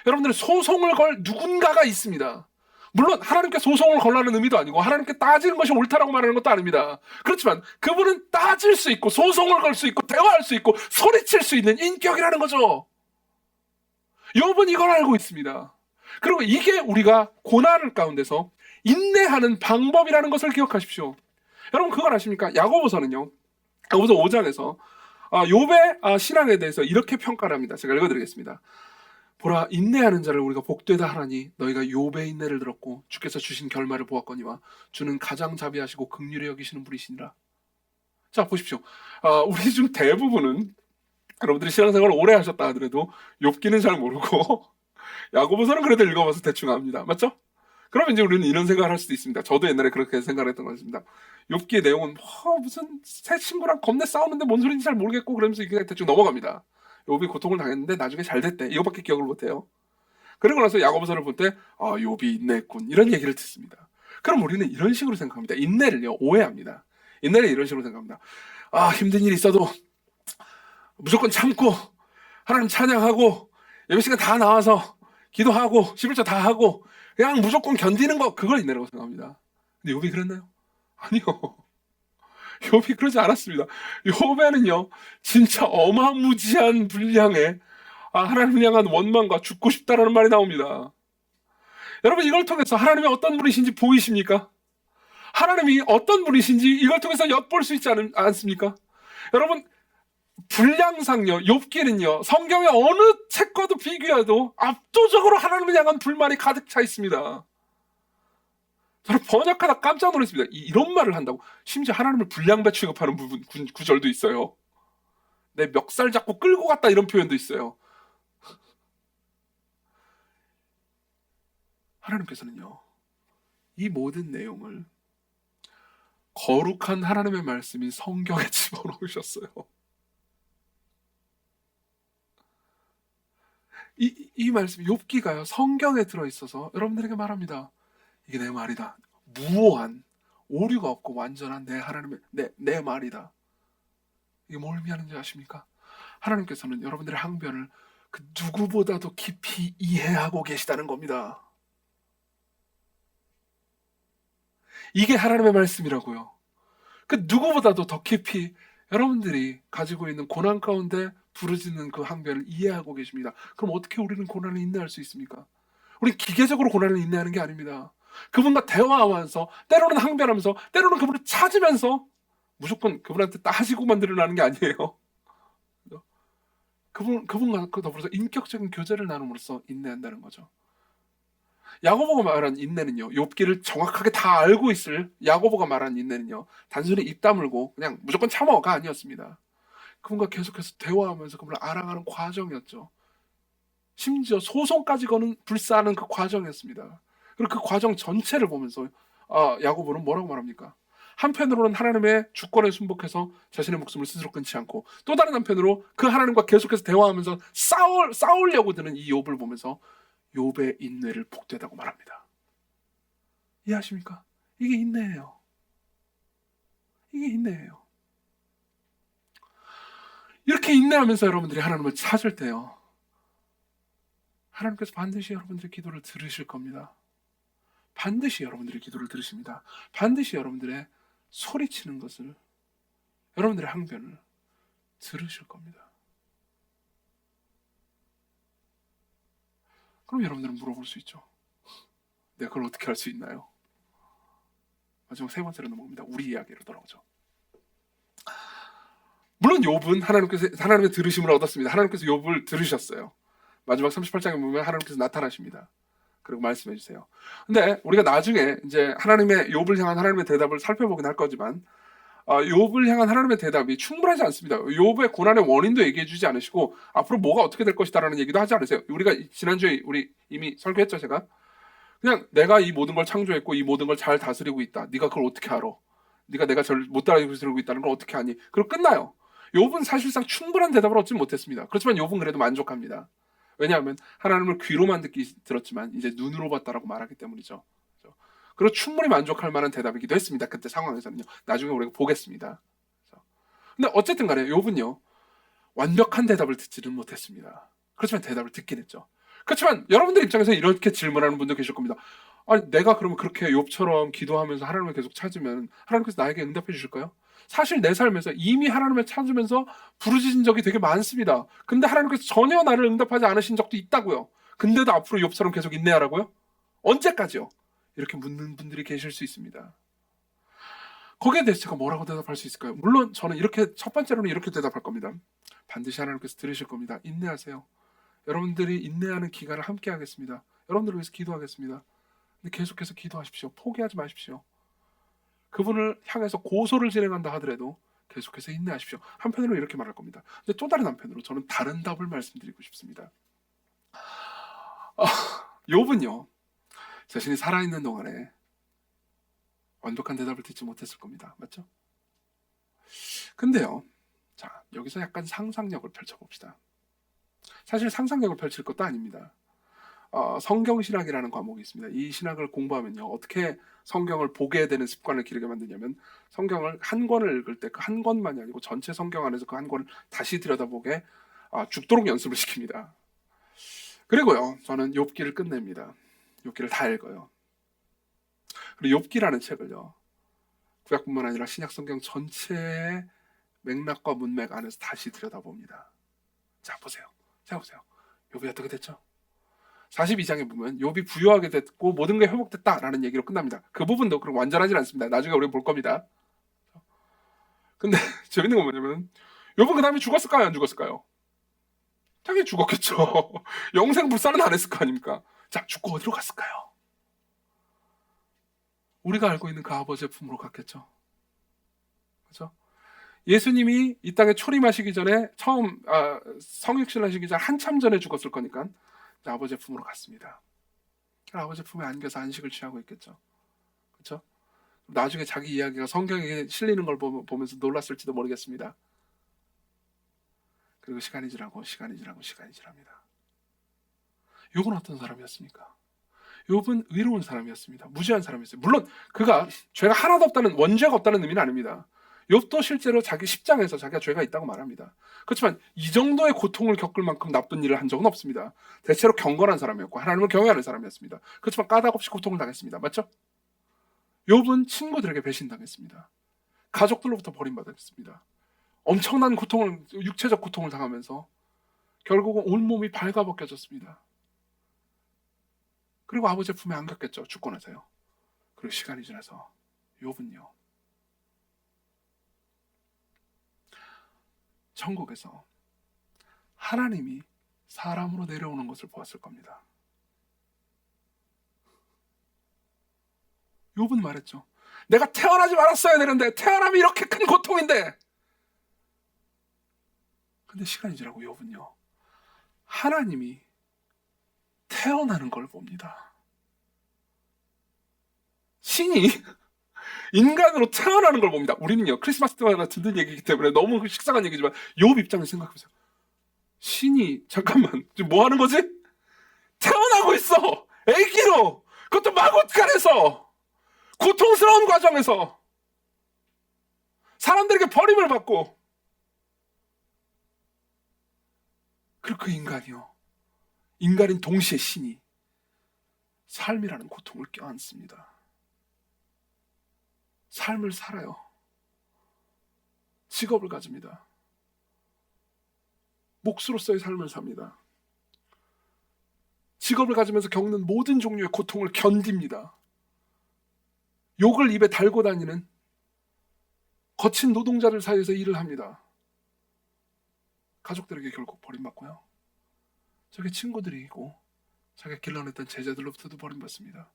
여러분들은 소송을 걸 누군가가 있습니다. 물론 하나님께 소송을 걸라는 의미도 아니고 하나님께 따지는 것이 옳다라고 말하는 것도 아닙니다. 그렇지만 그분은 따질 수 있고 소송을 걸 수 있고 대화할 수 있고 소리칠 수 있는 인격이라는 거죠. 욥은 이걸 알고 있습니다. 그리고 이게 우리가 고난 가운데서 인내하는 방법이라는 것을 기억하십시오. 여러분 그걸 아십니까? 야고보서는요. 야고보서 5장에서 욥의 신앙에 대해서 이렇게 평가를 합니다. 제가 읽어드리겠습니다. 보라, 인내하는 자를 우리가 복되다 하라니 너희가 욥의 인내를 들었고 주께서 주신 결말을 보았거니와 주는 가장 자비하시고 긍휼히 여기시는 분이시니라. 자 보십시오. 우리 중 대부분은 여러분들이 신앙생활을 오래 하셨다 하더라도 욥기는 잘 모르고 야고보서는 그래도 읽어봐서 대충 압니다. 맞죠? 그러면 이제 우리는 이런 생각을 할 수도 있습니다. 저도 옛날에 그렇게 생각을 했던 것 같습니다. 욥기의 내용은 무슨 새 친구랑 겁내 싸우는데 뭔 소리인지 잘 모르겠고 그러면서 그냥 대충 넘어갑니다. 욥이 고통을 당했는데 나중에 잘 됐대. 이거밖에 기억을 못해요. 그리고 나서 야고보서를 볼 때 욥이 인내했군 이런 얘기를 듣습니다. 그럼 우리는 이런 식으로 생각합니다. 인내를요 오해합니다. 인내를 이런 식으로 생각합니다. 힘든 일이 있어도 무조건 참고 하나님 찬양하고 예배 시간 다 나와서 기도하고 11조 다 하고 그냥 무조건 견디는 거 그걸 인내라고 생각합니다. 근데 욥이 그랬나요? 아니요. 욥이 그러지 않았습니다. 욥에는요 진짜 어마무지한 분량의 하나님을 향한 원망과 죽고 싶다라는 말이 나옵니다. 여러분 이걸 통해서 하나님이 어떤 분이신지 보이십니까? 하나님이 어떤 분이신지 이걸 통해서 엿볼 수 있지 않습니까? 여러분 분량상요 욥기는요 성경의 어느 책과도 비교해도 압도적으로 하나님을 향한 불만이 가득 차 있습니다. 저는 번역하다 깜짝 놀랐습니다. 이런 말을 한다고. 심지어 하나님을 불량배 취급하는 구절도 있어요. 내 멱살 잡고 끌고 갔다 이런 표현도 있어요. 하나님께서는요 이 모든 내용을 거룩한 하나님의 말씀인 성경에 집어넣으셨어요. 이 말씀 욥기가요 성경에 들어있어서 여러분들에게 말합니다. 이게 내 말이다. 무오한 오류가 없고 완전한 내 하나님의 내 말이다. 이게 뭘 의미하는지 아십니까? 하나님께서는 여러분들의 항변을 그 누구보다도 깊이 이해하고 계시다는 겁니다. 이게 하나님의 말씀이라고요. 그 누구보다도 더 깊이 여러분들이 가지고 있는 고난 가운데 부르짖는 그 항변을 이해하고 계십니다. 그럼 어떻게 우리는 고난을 인내할 수 있습니까? 우리는 기계적으로 고난을 인내하는 게 아닙니다. 그분과 대화하면서 때로는 항변하면서 때로는 그분을 찾으면서 무조건 그분한테 따지고만 드러나는 게 아니에요. 그분과 더불어서 인격적인 교제를 나눔으로써 인내한다는 거죠. 야고보가 말한 인내는요 욥기를 정확하게 다 알고 있을 야고보가 말한 인내는요 단순히 입 다물고 그냥 무조건 참어가 아니었습니다. 그분과 계속해서 대화하면서 그분을 알아가는 과정이었죠. 심지어 소송까지 거는 불사하는 그 과정이었습니다. 그리고 그 과정 전체를 보면서 야고보는 뭐라고 말합니까? 한편으로는 하나님의 주권에 순복해서 자신의 목숨을 스스로 끊지 않고 또 다른 한편으로 그 하나님과 계속해서 대화하면서 싸우려고 드는 이 욥을 보면서 욥의 인내를 복되다고 말합니다. 이해하십니까? 이게 인내예요. 이게 인내예요. 이렇게 인내하면서 여러분들이 하나님을 찾을 때요 하나님께서 반드시 여러분들의 기도를 들으실 겁니다. 반드시 여러분들의 기도를 들으십니다. 반드시 여러분들의 소리치는 것을 여러분들의 항변을 들으실 겁니다. 그럼 여러분들은 물어볼 수 있죠. 내가 그걸 어떻게 할 수 있나요? 마지막 세 번째로 넘어갑니다. 우리 이야기로 돌아오죠. 물론 욥은 하나님의 들으심을 얻었습니다. 하나님께서 욥을 들으셨어요. 마지막 38장에 보면 하나님께서 나타나십니다. 그리고 말씀해 주세요. 근데 우리가 나중에 이제 욥을 향한 하나님의 대답을 살펴보긴 할 거지만, 욥을 향한 하나님의 대답이 충분하지 않습니다. 욥의 고난의 원인도 얘기해 주지 않으시고 앞으로 뭐가 어떻게 될 것이다라는 얘기도 하지 않으세요. 우리가 지난주에 우리 이미 설교했죠, 제가. 그냥 내가 이 모든 걸 창조했고 이 모든 걸 잘 다스리고 있다. 네가 그걸 어떻게 알아? 네가 내가 저를 못 다스리고 있다는 걸 어떻게 아니? 그리고 끝나요. 욥은 사실상 충분한 대답을 얻지 못했습니다. 그렇지만 욥은 그래도 만족합니다. 왜냐하면 하나님을 귀로만 들었지만 이제 눈으로 봤다라고 말하기 때문이죠. 그리고 충분히 만족할 만한 대답이기도 했습니다. 그때 상황에서는요. 나중에 우리가 보겠습니다. 근데 어쨌든 간에 욥은요, 완벽한 대답을 듣지는 못했습니다. 그렇지만 대답을 듣긴 했죠. 그렇지만 여러분들 입장에서 이렇게 질문하는 분도 계실 겁니다. 아니, 내가 그러면 그렇게 욥처럼 기도하면서 하나님을 계속 찾으면 하나님께서 나에게 응답해 주실까요? 사실 내 삶에서 이미 하나님을 찾으면서 부르짖은 적이 되게 많습니다. 근데 하나님께서 전혀 나를 응답하지 않으신 적도 있다고요. 근데도 앞으로 욥처럼 계속 인내하라고요? 언제까지요? 이렇게 묻는 분들이 계실 수 있습니다. 거기에 대해서 제가 뭐라고 대답할 수 있을까요? 물론 저는 첫 번째로는 이렇게 대답할 겁니다. 반드시 하나님께서 들으실 겁니다. 인내하세요. 여러분들이 인내하는 기간을 함께 하겠습니다. 여러분들을 위해서 기도하겠습니다. 근데 계속해서 기도하십시오. 포기하지 마십시오. 그분을 향해서 고소를 진행한다 하더라도 계속해서 인내하십시오. 한편으로 이렇게 말할 겁니다. 이제 또 다른 한편으로 저는 다른 답을 말씀드리고 싶습니다. 욥은요, 자신이 살아있는 동안에 완벽한 대답을 듣지 못했을 겁니다. 맞죠? 근데요, 자, 여기서 약간 상상력을 펼쳐봅시다. 사실 상상력을 펼칠 것도 아닙니다. 성경신학이라는 과목이 있습니다. 이 신학을 공부하면요, 어떻게 성경을 보게 되는 습관을 기르게 만드냐면, 성경을 한 권을 읽을 때 그 한 권만이 아니고 전체 성경 안에서 그 한 권을 다시 들여다보게 죽도록 연습을 시킵니다. 그리고요, 저는 욥기를 끝냅니다. 욥기를 다 읽어요. 그리고 욥기라는 책을요, 구약뿐만 아니라 신약 성경 전체의 맥락과 문맥 안에서 다시 들여다봅니다. 자, 보세요. 욥이 어떻게 됐죠? 42장에 보면 욥이 부유하게 됐고 모든 게 회복됐다라는 얘기로 끝납니다. 그 부분도 그럼 완전하진 않습니다. 나중에 우리가 볼 겁니다. 근데 재밌는 건 뭐냐면, 욥은 그 다음에 죽었을까요? 안 죽었을까요? 당연히 죽었겠죠. 영생불사는 안 했을 거 아닙니까? 자, 죽고 어디로 갔을까요? 우리가 알고 있는 그 아버지의 품으로 갔겠죠. 그렇죠? 예수님이 이 땅에 초림하시기 전에 성육신 하시기 전 한참 전에 죽었을 거니까 아버지의 품으로 갔습니다. 아버지 품에 안겨서 안식을 취하고 있겠죠. 그렇죠? 나중에 자기 이야기가 성경에 실리는 걸 보면서 놀랐을지도 모르겠습니다. 그리고 시간이 지납니다. 욥은 어떤 사람이었습니까? 욥은 의로운 사람이었습니다. 무죄한 사람이었어요. 물론 그가 죄가 하나도 없다는, 원죄가 없다는 의미는 아닙니다. 욥도 실제로 자기 10장에서 자기가 죄가 있다고 말합니다. 그렇지만 이 정도의 고통을 겪을 만큼 나쁜 일을 한 적은 없습니다. 대체로 경건한 사람이었고 하나님을 경외하는 사람이었습니다. 그렇지만 까닭없이 고통을 당했습니다. 맞죠? 욥은 친구들에게 배신당했습니다. 가족들로부터 버림받았습니다. 엄청난 육체적 고통을 당하면서 결국은 온몸이 발가벗겨졌습니다. 그리고 아버지의 품에 안겼겠죠. 죽고 나서요. 그리고 시간이 지나서 욥은요, 천국에서 하나님이 사람으로 내려오는 것을 보았을 겁니다. 욥은 말했죠. 내가 태어나지 말았어야 되는데, 태어남이 이렇게 큰 고통인데. 근데 시간이 지나고 욥은요, 하나님이 태어나는 걸 봅니다. 신이 인간으로 태어나는 걸 봅니다. 우리는요, 크리스마스 때마다 듣는 얘기이기 때문에 너무 식상한 얘기지만 욥 입장에서 생각해보세요. 신이 잠깐만 지금 뭐 하는 거지? 태어나고 있어. 애기로. 그것도 마구간에서 고통스러운 과정에서 사람들에게 버림을 받고, 그리고 그 인간인 동시에 신이 삶이라는 고통을 껴안습니다. 삶을 살아요. 직업을 가집니다. 몫으로서의 삶을 삽니다. 직업을 가지면서 겪는 모든 종류의 고통을 견딥니다. 욕을 입에 달고 다니는 거친 노동자들 사이에서 일을 합니다. 가족들에게 결국 버림받고요. 자기 친구들이고 자기가 길러냈던 제자들로부터도 버림받습니다.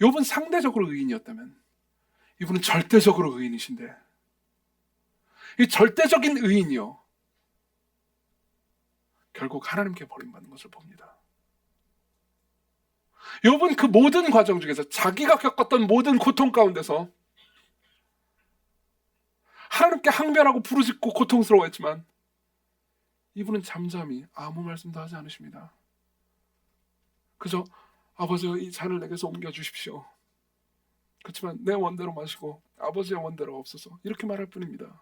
욥은 상대적으로 의인이었다면 이분은 절대적으로 의인이신데, 이 절대적인 의인이요 결국 하나님께 버림받는 것을 봅니다. 욥은 그 모든 과정 중에서 자기가 겪었던 모든 고통 가운데서 하나님께 항변하고 부르짖고 고통스러워했지만 이분은 잠잠히 아무 말씀도 하지 않으십니다. 그저 아버지여 이 잔을 내게서 옮겨주십시오. 그렇지만 내 원대로 마시고 아버지의 원대로 없어서 이렇게 말할 뿐입니다.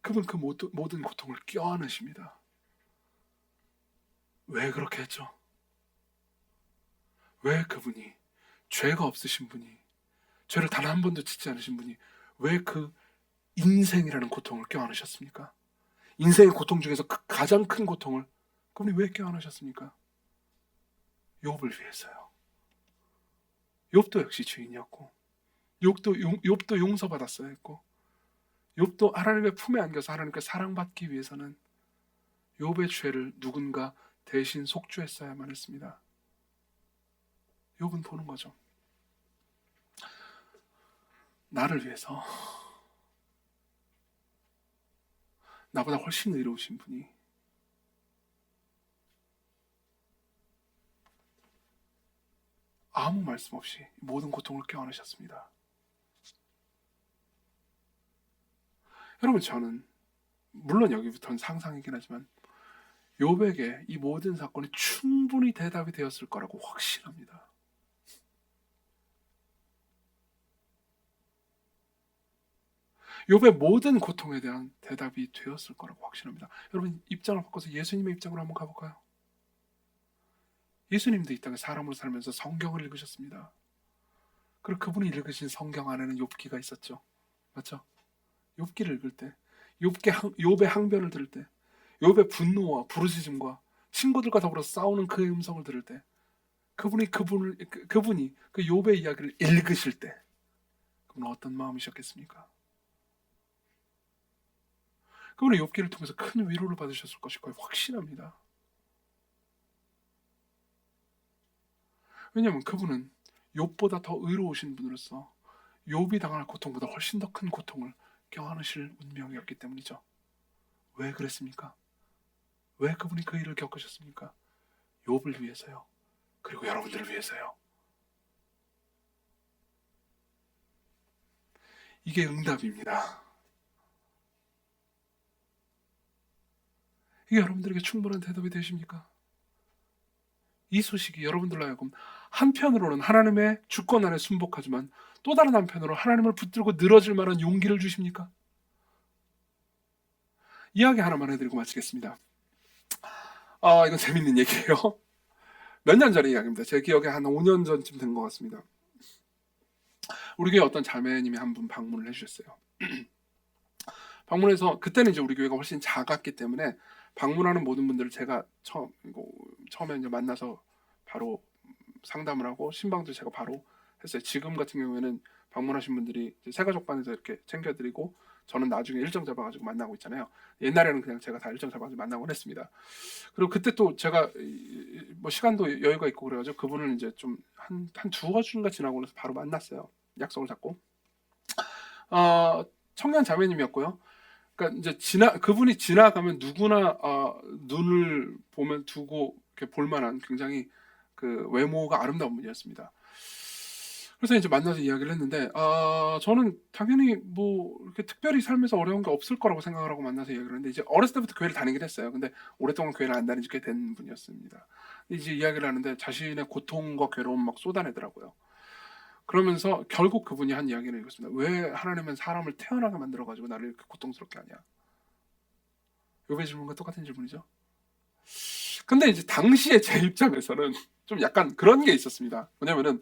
그분 그 모든 고통을 껴안으십니다. 왜 그렇게 했죠? 왜 그분이 죄가 없으신 분이, 죄를 단 한 번도 짓지 않으신 분이 왜 그 인생이라는 고통을 껴안으셨습니까? 인생의 고통 중에서 그 가장 큰 고통을 그분이 왜 껴안으셨습니까? 욥을 위해서요. 욥도 역시 죄인이었고, 욥도 용서받았어야 했고, 욥도 하나님의 품에 안겨서 하나님께 사랑받기 위해서는 욥의 죄를 누군가 대신 속죄했어야만 했습니다. 욥은 보는 거죠. 나를 위해서 나보다 훨씬 의로우신 분이 아무 말씀 없이 모든 고통을 껴안으셨습니다. 여러분, 저는 물론 여기부터는 상상이긴 하지만 욥에게 이 모든 사건이 충분히 대답이 되었을 거라고 확신합니다. 욥의 모든 고통에 대한 대답이 되었을 거라고 확신합니다. 여러분, 입장을 바꿔서 예수님의 입장으로 한번 가볼까요? 예수님도 이 땅에 사람으로 살면서 성경을 읽으셨습니다. 그리고 그분이 읽으신 성경 안에는 욥기가 있었죠. 맞죠? 욥기를 읽을 때, 욥의 항변을 들을 때, 욥의 분노와 부르짖음과 친구들과 더불어 싸우는 그의 음성을 들을 때, 그분이 그 욥의 이야기를 읽으실 때 그분은 어떤 마음이셨겠습니까? 그분은 욥기를 통해서 큰 위로를 받으셨을 것이 거의 확신합니다. 왜냐하면 그분은 욥보다 더 의로우신 분으로서 욥이 당할 고통보다 훨씬 더 큰 고통을 껴안으실 운명이었기 때문이죠. 왜 그랬습니까? 왜 그분이 그 일을 겪으셨습니까? 욥을 위해서요. 그리고 여러분들을 위해서요. 이게 응답입니다. 이게 여러분들에게 충분한 대답이 되십니까? 이 소식이 여러분들로 하여금 한편으로는 하나님의 주권 안에 순복하지만 또 다른 한편으로 하나님을 붙들고 늘어질 만한 용기를 주십니까? 이야기 하나만 해드리고 마치겠습니다. 이건 재밌는 얘기예요. 몇 년 전의 이야기입니다. 제 기억에 한 5년 전쯤 된 것 같습니다. 우리 교회 어떤 자매님이 한 분 방문을 해주셨어요. 방문해서 그때는 이제 우리 교회가 훨씬 작았기 때문에 방문하는 모든 분들을 제가 처음에 이제 만나서 바로 상담을 하고 신방도 제가 바로 했어요. 지금 같은 경우에는 방문하신 분들이 새가족반에서 이렇게 챙겨드리고 저는 나중에 일정 잡아가지고 만나고 있잖아요. 옛날에는 그냥 제가 다 일정 잡아가지고 만나곤 했습니다. 그리고 그때 또 제가 뭐 시간도 여유가 있고 그래가지고 그분을 이제 좀 한 두어 주인가 지나고 나서 바로 만났어요. 약속을 잡고. 청년 자매님이었고요. 그러니까 이제 그분이 지나가면 누구나 눈을 보면 두고 이렇게 볼만한 굉장히 그 외모가 아름다운 분이었습니다. 그래서 이제 만나서 이야기를 했는데 저는 당연히 뭐 이렇게 특별히 삶에서 어려운 게 없을 거라고 생각을 하고 만나서 이야기를 했는데 이제 어렸을 때부터 교회를 다니긴 했어요. 근데 오랫동안 교회를 안 다니게 된 분이었습니다. 이제 이야기를 하는데 자신의 고통과 괴로움 막 쏟아내더라고요. 그러면서 결국 그분이 한 이야기는 이것입니다. 왜 하나님은 사람을 태어나게 만들어가지고 나를 이렇게 고통스럽게 하냐? 욥의 질문과 똑같은 질문이죠. 근데 이제 당시에 제 입장에서는 좀 약간 그런 게 있었습니다. 뭐냐면은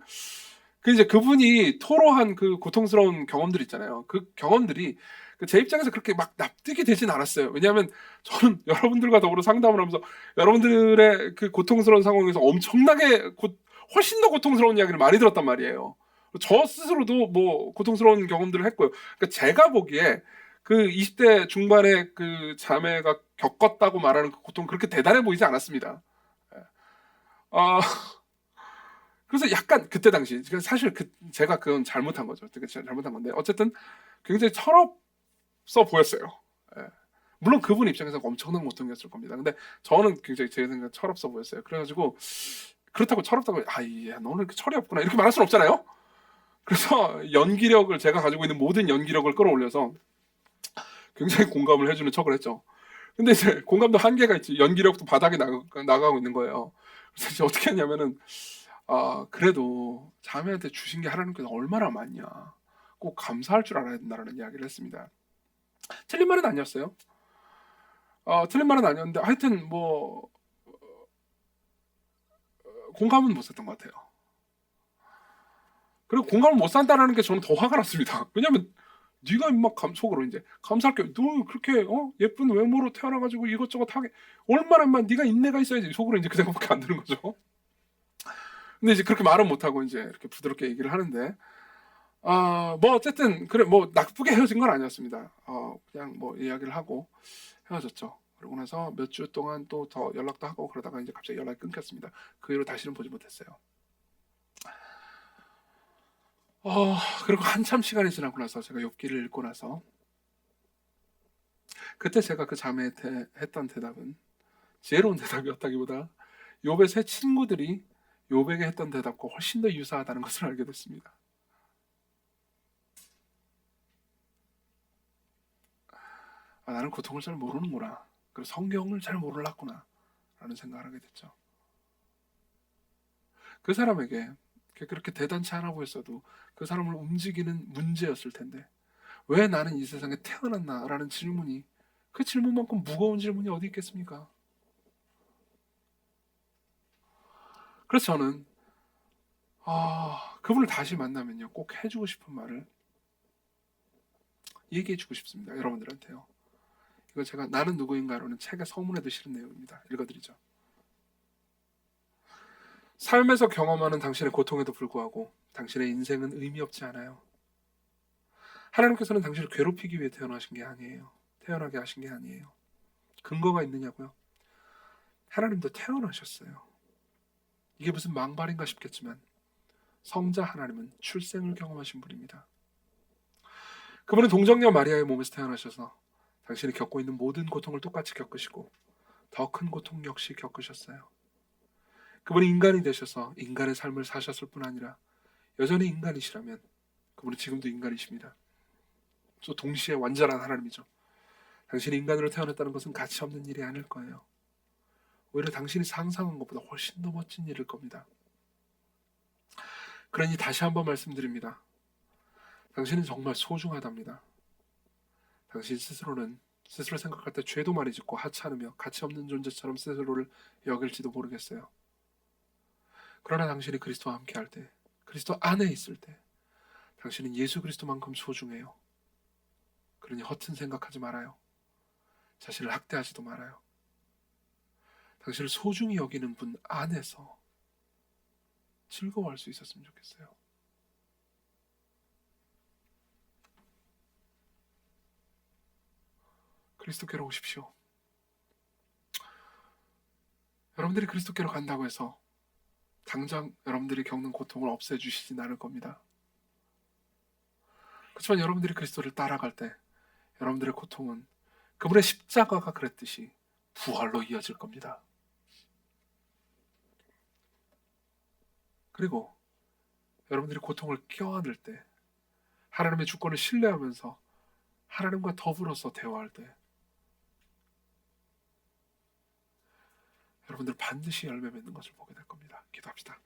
이제 그분이 토로한 그 고통스러운 경험들 있잖아요. 그 경험들이 제 입장에서 그렇게 막 납득이 되진 않았어요. 왜냐하면 저는 여러분들과 더불어 상담을 하면서 여러분들의 그 고통스러운 상황에서 엄청나게 훨씬 더 고통스러운 이야기를 많이 들었단 말이에요. 저 스스로도 뭐 고통스러운 경험들을 했고요. 그러니까 제가 보기에 그 20대 중반에 그 자매가 겪었다고 말하는 그 고통 그렇게 대단해 보이지 않았습니다. 어, 그래서 약간 그때 당시 사실 제가 그건 잘못한 거죠. 되게 잘못한 건데 어쨌든 굉장히 철없어 보였어요. 예. 물론 그분 입장에서 엄청난 고통이었을 겁니다. 근데 저는 굉장히 제 생각에 철없어 보였어요. 그래가지고 그렇다고 철없다고 너는 이렇게 철이 없구나 이렇게 말할 수는 없잖아요. 그래서 연기력을 제가 가지고 있는 모든 연기력을 끌어올려서 굉장히 공감을 해주는 척을 했죠. 근데 이제 공감도 한계가 있지. 연기력도 바닥에 나가고 있는 거예요. 그래서 이제 어떻게 했냐면은 그래도 자매한테 주신 게 하나님께서 얼마나 많냐. 꼭 감사할 줄 알아야 된다라는 이야기를 했습니다. 틀린 말은 아니었어요. 틀린 말은 아니었는데 하여튼 뭐 공감은 못 했던 것 같아요. 그리고 공감을 못 산다는 게 저는 더 화가 났습니다. 왜냐면 네가 막 속으로 이제 감사할 게 너 그렇게 예쁜 외모로 태어나가지고 이것저것 하게 얼마나 네가 인내가 있어야지 속으로 이제 그 생각밖에 안 드는 거죠. 근데 이제 그렇게 말은 못 하고 이제 이렇게 부드럽게 얘기를 하는데 뭐 어쨌든 그래 뭐 나쁘게 헤어진 건 아니었습니다. 그냥 뭐 이야기를 하고 헤어졌죠. 그러고 나서 몇 주 동안 또 더 연락도 하고 그러다가 이제 갑자기 연락이 끊겼습니다. 그 이후로 다시는 보지 못했어요. 그리고 한참 시간이 지나고 나서 제가 욥기를 읽고 나서 그때 제가 그 자매한테 했던 대답은 지혜로운 대답이었다기보다 욥의 세 친구들이 욥에게 했던 대답과 훨씬 더 유사하다는 것을 알게 됐습니다. 나는 고통을 잘 모르는구나. 그리고 성경을 잘 몰랐구나 라는 생각을 하게 됐죠. 그 사람에게 그렇게 대단치 않아 보였어도 그 사람을 움직이는 문제였을 텐데 왜 나는 이 세상에 태어났나 라는 질문이 그 질문만큼 무거운 질문이 어디 있겠습니까? 그래서 저는 그분을 다시 만나면요 꼭 해주고 싶은 말을 얘기해주고 싶습니다. 여러분들한테요. 이거 제가 나는 누구인가로는 책에 서문에도 실은 내용입니다. 읽어드리죠. 삶에서 경험하는 당신의 고통에도 불구하고 당신의 인생은 의미 없지 않아요. 하나님께서는 당신을 괴롭히기 위해 태어나게 하신 게 아니에요. 근거가 있느냐고요? 하나님도 태어나셨어요. 이게 무슨 망발인가 싶겠지만 성자 하나님은 출생을 경험하신 분입니다. 그분은 동정녀 마리아의 몸에서 태어나셔서 당신이 겪고 있는 모든 고통을 똑같이 겪으시고 더 큰 고통 역시 겪으셨어요. 그분이 인간이 되셔서 인간의 삶을 사셨을 뿐 아니라 여전히 인간이시라면 그분은 지금도 인간이십니다. 또 동시에 완전한 하나님이죠. 당신이 인간으로 태어났다는 것은 가치 없는 일이 아닐 거예요. 오히려 당신이 상상한 것보다 훨씬 더 멋진 일일 겁니다. 그러니 다시 한번 말씀드립니다. 당신은 정말 소중하답니다. 당신 스스로 생각할 때 죄도 많이 짓고 하찮으며 가치 없는 존재처럼 스스로를 여길지도 모르겠어요. 그러나 당신이 그리스도와 함께 할 때, 그리스도 안에 있을 때 당신은 예수 그리스도만큼 소중해요. 그러니 허튼 생각하지 말아요. 자신을 학대하지도 말아요. 당신을 소중히 여기는 분 안에서 즐거워할 수 있었으면 좋겠어요. 그리스도께로 오십시오. 여러분들이 그리스도께로 간다고 해서 당장 여러분들이 겪는 고통을 없애주시진 않을 겁니다. 그렇지만 여러분들이 그리스도를 따라갈 때 여러분들의 고통은 그분의 십자가가 그랬듯이 부활로 이어질 겁니다. 그리고 여러분들이 고통을 껴안을 때 하나님의 주권을 신뢰하면서 하나님과 더불어서 대화할 때 여러분들 반드시 열매 맺는 것을 보게 될 겁니다. 기도합시다.